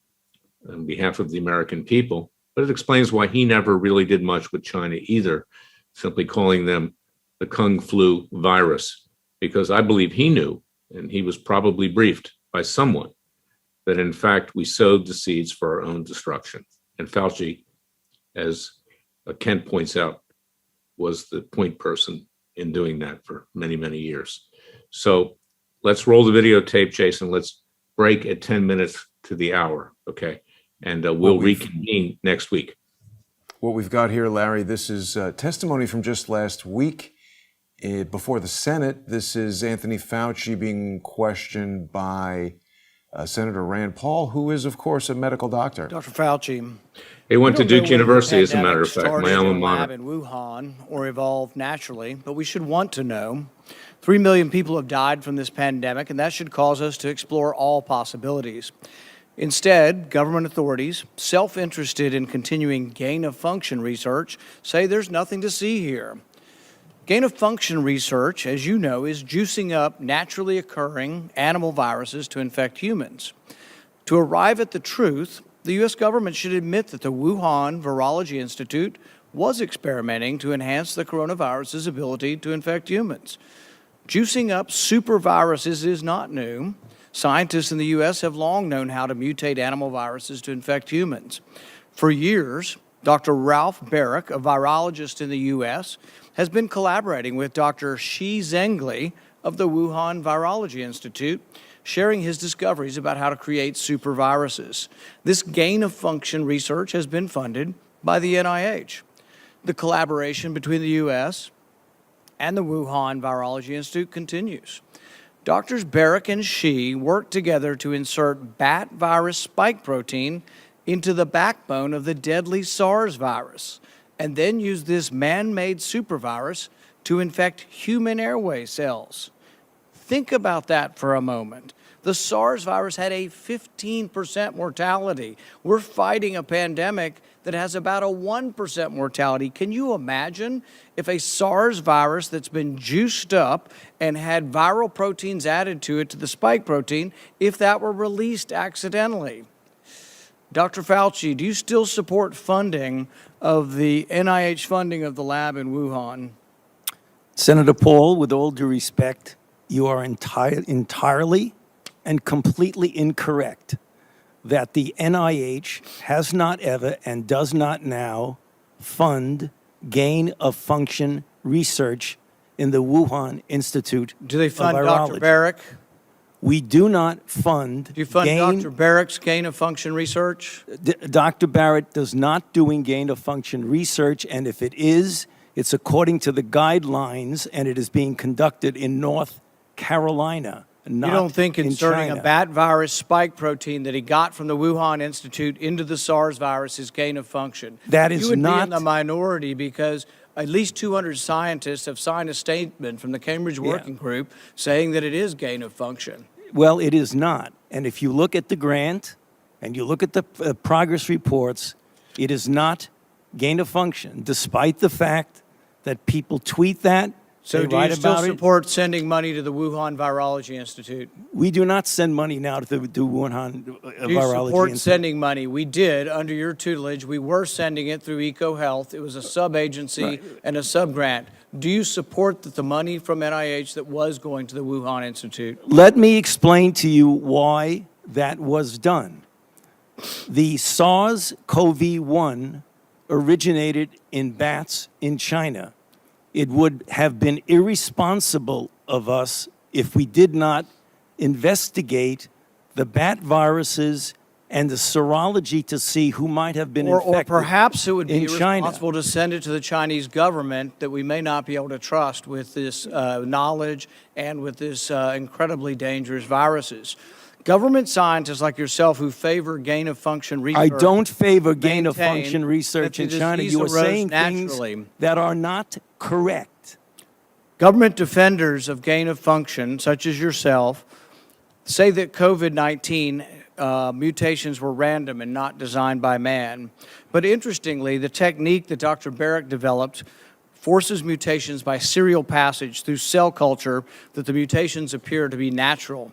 on behalf of the American people. But it explains why he never really did much with China either, simply calling them the Kung Flu virus, because I believe he knew, and he was probably briefed by someone, that in fact we sowed the seeds for our own destruction. And Fauci, as Kent points out, was the point person in doing that for many, many years. So let's roll the videotape, Jason. Let's break at 10 minutes to the hour, okay? And we'll reconvene next week. What we've got here, Larry, this is testimony from just last week before the Senate. This is Anthony Fauci being questioned by Senator Rand Paul, who is, of course, a medical doctor. Dr. Fauci. He went to Duke University, as a matter of fact, my alma mater. In Wuhan or evolved naturally, but we should want to know 3 million people have died from this pandemic, and that should cause us to explore all possibilities. Instead, government authorities, self-interested in continuing gain-of-function research, say there's nothing to see here. Gain-of-function research, as you know, is juicing up naturally occurring animal viruses to infect humans. To arrive at the truth, the U.S. government should admit that the Wuhan Virology Institute was experimenting to enhance the coronavirus's ability to infect humans. Juicing up superviruses is not new. Scientists in the U.S. have long known how to mutate animal viruses to infect humans. For years, Dr. Ralph Barrick, a virologist in the U.S., has been collaborating with Dr. Shi Zhengli of the Wuhan Virology Institute, sharing his discoveries about how to create superviruses. This gain-of-function research has been funded by the NIH. The collaboration between the U.S. and the Wuhan Virology Institute continues. Doctors Barrick and Shi worked together to insert bat virus spike protein into the backbone of the deadly SARS virus, and then use this man-made supervirus to infect human airway cells. Think about that for a moment. The SARS virus had a 15% mortality. We're fighting a pandemic that has about a 1% mortality. Can you imagine if a SARS virus that's been juiced up and had viral proteins added to it, to the spike protein, if that were released accidentally? Dr. Fauci, do you still support funding of the NIH funding of the lab in Wuhan? Senator Paul, with all due respect, you are entirely and completely incorrect that the NIH has not ever and does not now fund gain-of-function research in the Wuhan Institute Do they fund of Dr. Virology. Barrick? We do not fund. Do you fund Dr. Barrick's gain-of-function research? Dr. Barrett does not doing gain-of-function research, and if it is, it's according to the guidelines, and it is being conducted in North Carolina, not You don't think in inserting China. a bat virus spike protein that he got from the Wuhan Institute into the SARS virus is gain of function? That is You would be not- in the minority because at least 200 scientists have signed a statement from the Cambridge Working Group saying that it is gain of function. Well, it is not. And if you look at the grant and you look at the progress reports, it is not gain of function, despite the fact that people tweet that. So they do write you still about it. support sending money to the Wuhan Virology Institute? We do not send money now to the Wuhan Do you Virology support Institute. sending money? We did, under your tutelage. We were sending it through EcoHealth. It was a sub-agency and a sub-grant. Do you support that the money from NIH that was going to the Wuhan Institute? Let me explain to you why that was done. The SARS-CoV-1 originated in bats in China. It would have been irresponsible of us if we did not investigate the bat viruses and the serology to see who might have been Or infected. perhaps it would be in China. irresponsible to send it to the Chinese government that we may not be able to trust with this knowledge and with this incredibly dangerous viruses. Government scientists like yourself who favor gain-of-function research. I don't favor gain-of-function maintain research that in the China. disease You are arose saying naturally. things that are not correct. Government defenders of gain-of-function, such as yourself, say that COVID-19 mutations were random and not designed by man. But interestingly, the technique that Dr. Barrick developed forces mutations by serial passage through cell culture that the mutations appear to be natural.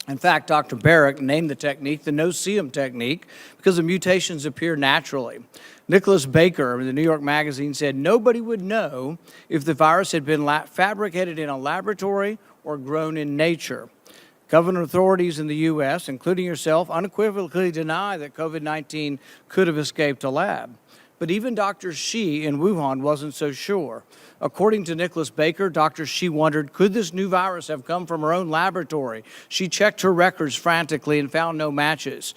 In fact, Dr. Barrick named the technique the no-see-'em technique because the mutations appear naturally. Nicholas Baker in the New York Magazine said nobody would know if the virus had been fabricated in a laboratory or grown in nature. Government authorities in the U.S., including yourself, unequivocally deny that COVID-19 could have escaped a lab. But even Dr. Shi in Wuhan wasn't so sure. According to Nicholas Baker, Dr. Shi wondered, could this new virus have come from her own laboratory? She checked her records frantically and found no matches.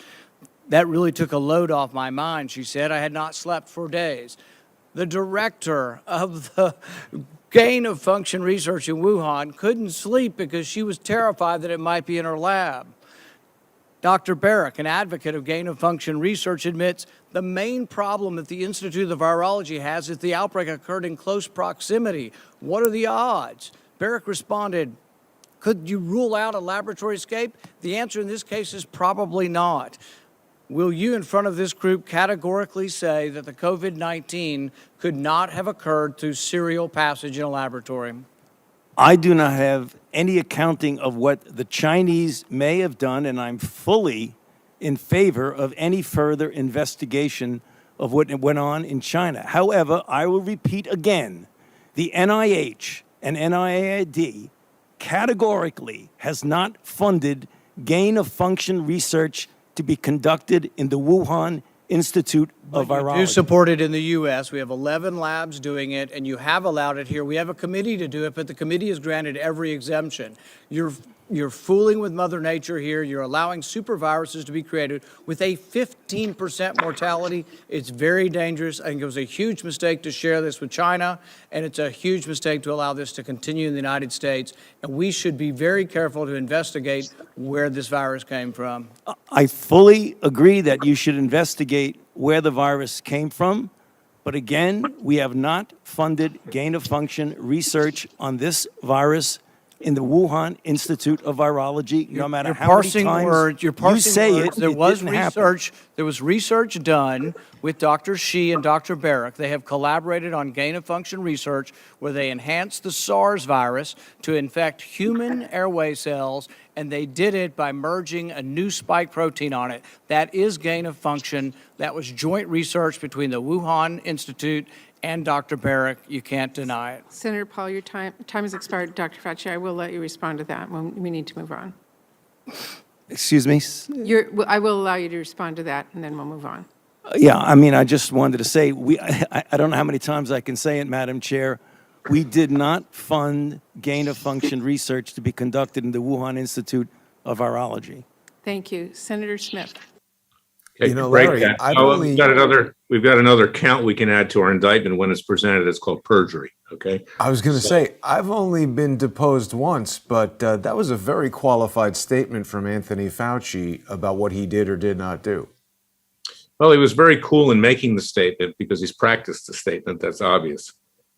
That really took a load off my mind, she said. I had not slept for days. The director of the gain-of-function research in Wuhan couldn't sleep because she was terrified that it might be in her lab. Dr. Barrick, an advocate of gain-of-function research, admits the main problem that the Institute of Virology has is the outbreak occurred in close proximity. What are the odds? Barrick responded, could you rule out a laboratory escape? The answer in this case is probably not. Will you, in front of this group, categorically say that the COVID-19 could not have occurred through serial passage in a laboratory? I do not have any accounting of what the Chinese may have done, and I'm fully in favor of any further investigation of what went on in China. However, I will repeat again, the NIH and NIAID categorically has not funded gain-of-function research to be conducted in the Wuhan Institute of Virology. You support it in the U.S. We have 11 labs doing it, and you have allowed it here. We have a committee to do it, but the committee has granted every exemption. You're fooling with Mother Nature here. You're allowing superviruses to be created with a 15% mortality. It's very dangerous. I think it was a huge mistake to share this with China, and it's a huge mistake to allow this to continue in the United States. And we should be very careful to investigate where this virus came from. I fully agree that you should investigate where the virus came from. But again, we have not funded gain-of-function research on this virus in the Wuhan Institute of Virology, no matter how many times you say it, There it was didn't happen. research. There was research done with Dr. Shi and Dr. Barrick. They have collaborated on gain-of-function research where they enhanced the SARS virus to infect human airway cells, and they did it by merging a new spike protein on it. That is gain-of-function. That was joint research between the Wuhan Institute and Dr. Barrick. You can't deny it. Senator Paul, your time has expired. Dr. Fauci, I will let you respond to that when we need to move on. Excuse me? I will allow you to respond to that, and then we'll move on. Yeah, I mean, I just wanted to say, I don't know how many times I can say it, Madam Chair. We did not fund gain-of-function research to be conducted in the Wuhan Institute of Virology. Thank you. Senator Smith. Okay, You know, great, Larry, Kat. I've Oh, only- we've got another count we can add to our indictment when it's presented. It's called perjury. Okay. I was going to say, I've only been deposed once, but that was a very qualified statement from Anthony Fauci about what he did or did not do. Well, he was very cool in making the statement because he's practiced the statement. That's obvious.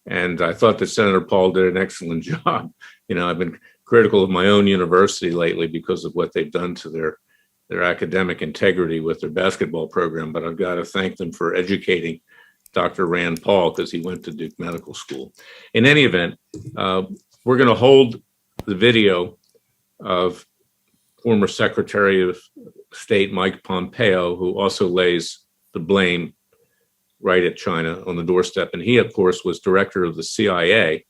And I thought that Senator Paul did an excellent job. You know, I've been critical of my own university lately because of what they've done to their academic integrity with their basketball program, but I've got to thank them for educating Dr. Rand Paul because he went to Duke Medical School. In any event, we're going to hold the video of former Secretary of State Mike Pompeo, who also lays the blame right at China on the doorstep. And he, of course, was director of the CIA.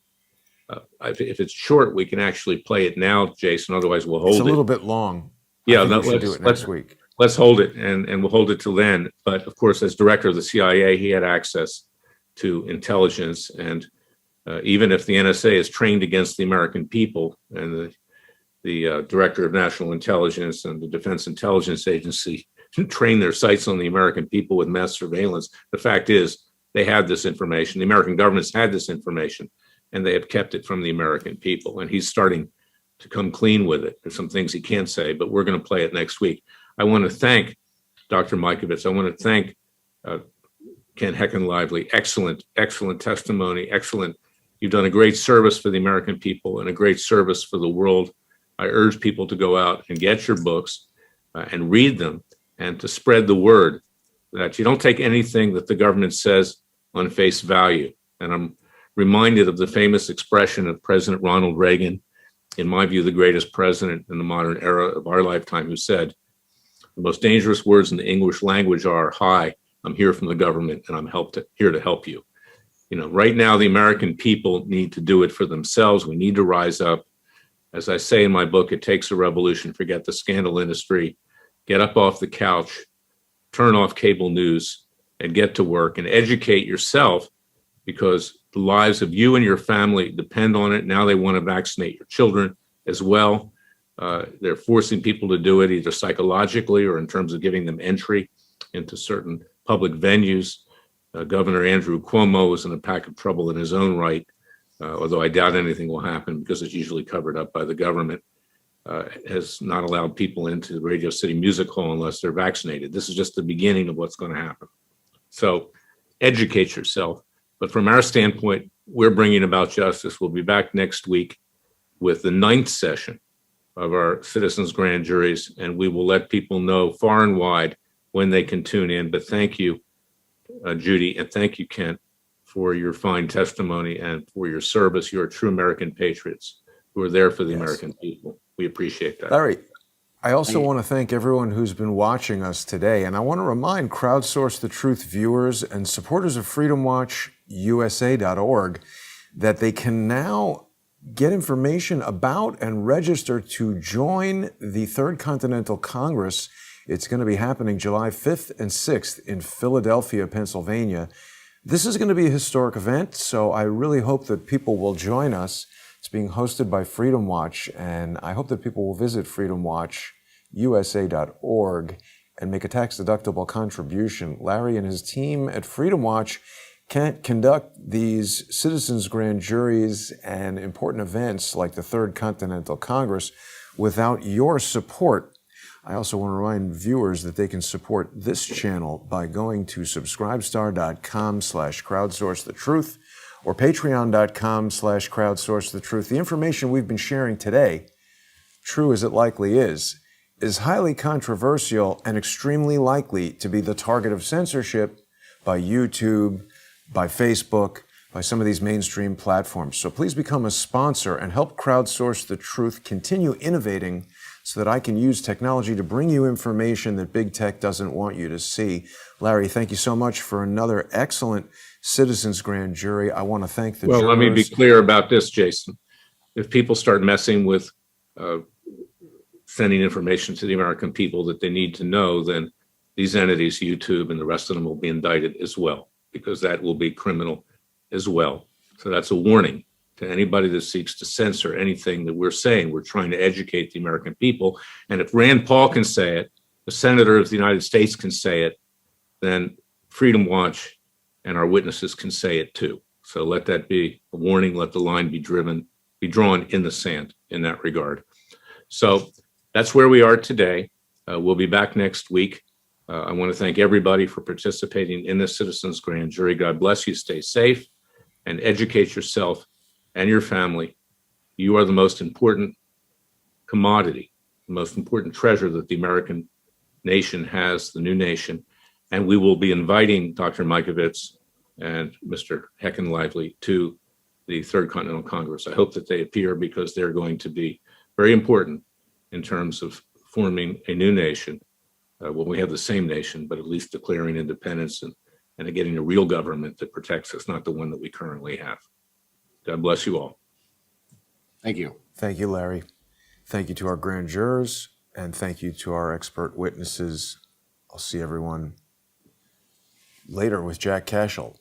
If it's short, we can actually play it now, Jason. Otherwise, we'll hold it. It's a little bit long. Yeah, I think we should do it next week. Let's hold it, and we'll hold it till then. But of course, as director of the CIA, he had access to intelligence. And even if the NSA is trained against the American people, and the director of national intelligence and the Defense Intelligence Agency train their sights on the American people with mass surveillance, the fact is they had this information. The American government's had this information, and they have kept it from the American people. And he's starting to come clean with it. There's some things he can't say, but we're going to play it next week. I want to thank Dr. Mikovits. I want to thank Kent Heckenlively. Excellent, excellent testimony. Excellent. You've done a great service for the American people and a great service for the world. I urge people to go out and get your books and read them and to spread the word that you don't take anything that the government says on face value. And I'm reminded of the famous expression of President Ronald Reagan, in my view, the greatest president in the modern era of our lifetime, who said, the most dangerous words in the English language are, hi, I'm here from the government and I'm here to help you. You know, right now, the American people need to do it for themselves. We need to rise up. As I say in my book, it takes a revolution. Forget the scandal industry. Get up off the couch, turn off cable news, and get to work and educate yourself, because the lives of you and your family depend on it. Now they want to vaccinate your children as well. They're forcing people to do it either psychologically or in terms of giving them entry into certain public venues. Governor Andrew Cuomo is in a pack of trouble in his own right, although I doubt anything will happen because it's usually covered up by the government. Has not allowed people into the Radio City Music Hall unless they're vaccinated. This is just the beginning of what's going to happen. So educate yourself. But from our standpoint, we're bringing about justice. We'll be back next week. with the 9th session of our citizens grand juries, and we will let people know far and wide when they can tune in. But thank you, Judy, and thank you, Kent, for your fine testimony and for your service. You're true American patriots who are there for the American people. We appreciate that. Larry, I also want to thank everyone who's been watching us today, and I want to remind Crowdsource the Truth viewers and supporters of FreedomWatchUSA.org that they can now get information about and register to join the Third Continental Congress. It's going to be happening July 5th and 6th in Philadelphia, Pennsylvania. This is going to be a historic event, so I really hope that people will join us. It's being hosted by Freedom Watch, and I hope that people will visit FreedomWatchUSA.org and make a tax-deductible contribution. Larry and his team at Freedom Watch can't conduct these citizens' grand juries and important events like the Third Continental Congress without your support. I also want to remind viewers that they can support this channel by going to subscribestar.com/crowdsourcethetruth or patreon.com/crowdsourcethetruth. The information we've been sharing today, true as it likely is highly controversial and extremely likely to be the target of censorship by YouTube, by Facebook, by some of these mainstream platforms. So please become a sponsor and help Crowdsource the Truth continue innovating so that I can use technology to bring you information that big tech doesn't want you to see. Larry, thank you so much for another excellent citizens grand jury. I want to thank the jurors. Well, let me be clear about this, Jason. If people start messing with sending information to the American people that they need to know, then these entities, YouTube and the rest of them, will be indicted as well, because that will be criminal as well. So that's a warning to anybody that seeks to censor anything that we're saying. We're trying to educate the American people. And if Rand Paul can say it, the Senator of the United States can say it, then Freedom Watch and our witnesses can say it too. So let that be a warning. Let the line be drawn in the sand in that regard. So that's where we are today. We'll be back next week. I want to thank everybody for participating in this Citizens Grand Jury. God bless you. Stay safe and educate yourself and your family. You are the most important commodity, the most important treasure that the American nation has, the new nation. And we will be inviting Dr. Mikovits and Mr. Heckenlively to the Third Continental Congress. I hope that they appear, because they're going to be very important in terms of forming a new nation. Well, we have the same nation, but at least declaring independence and getting a real government that protects us, not the one that we currently have. God bless you all. Thank you. Thank you, Larry. Thank you to our grand jurors, and thank you to our expert witnesses. I'll see everyone later with Jack Cashel.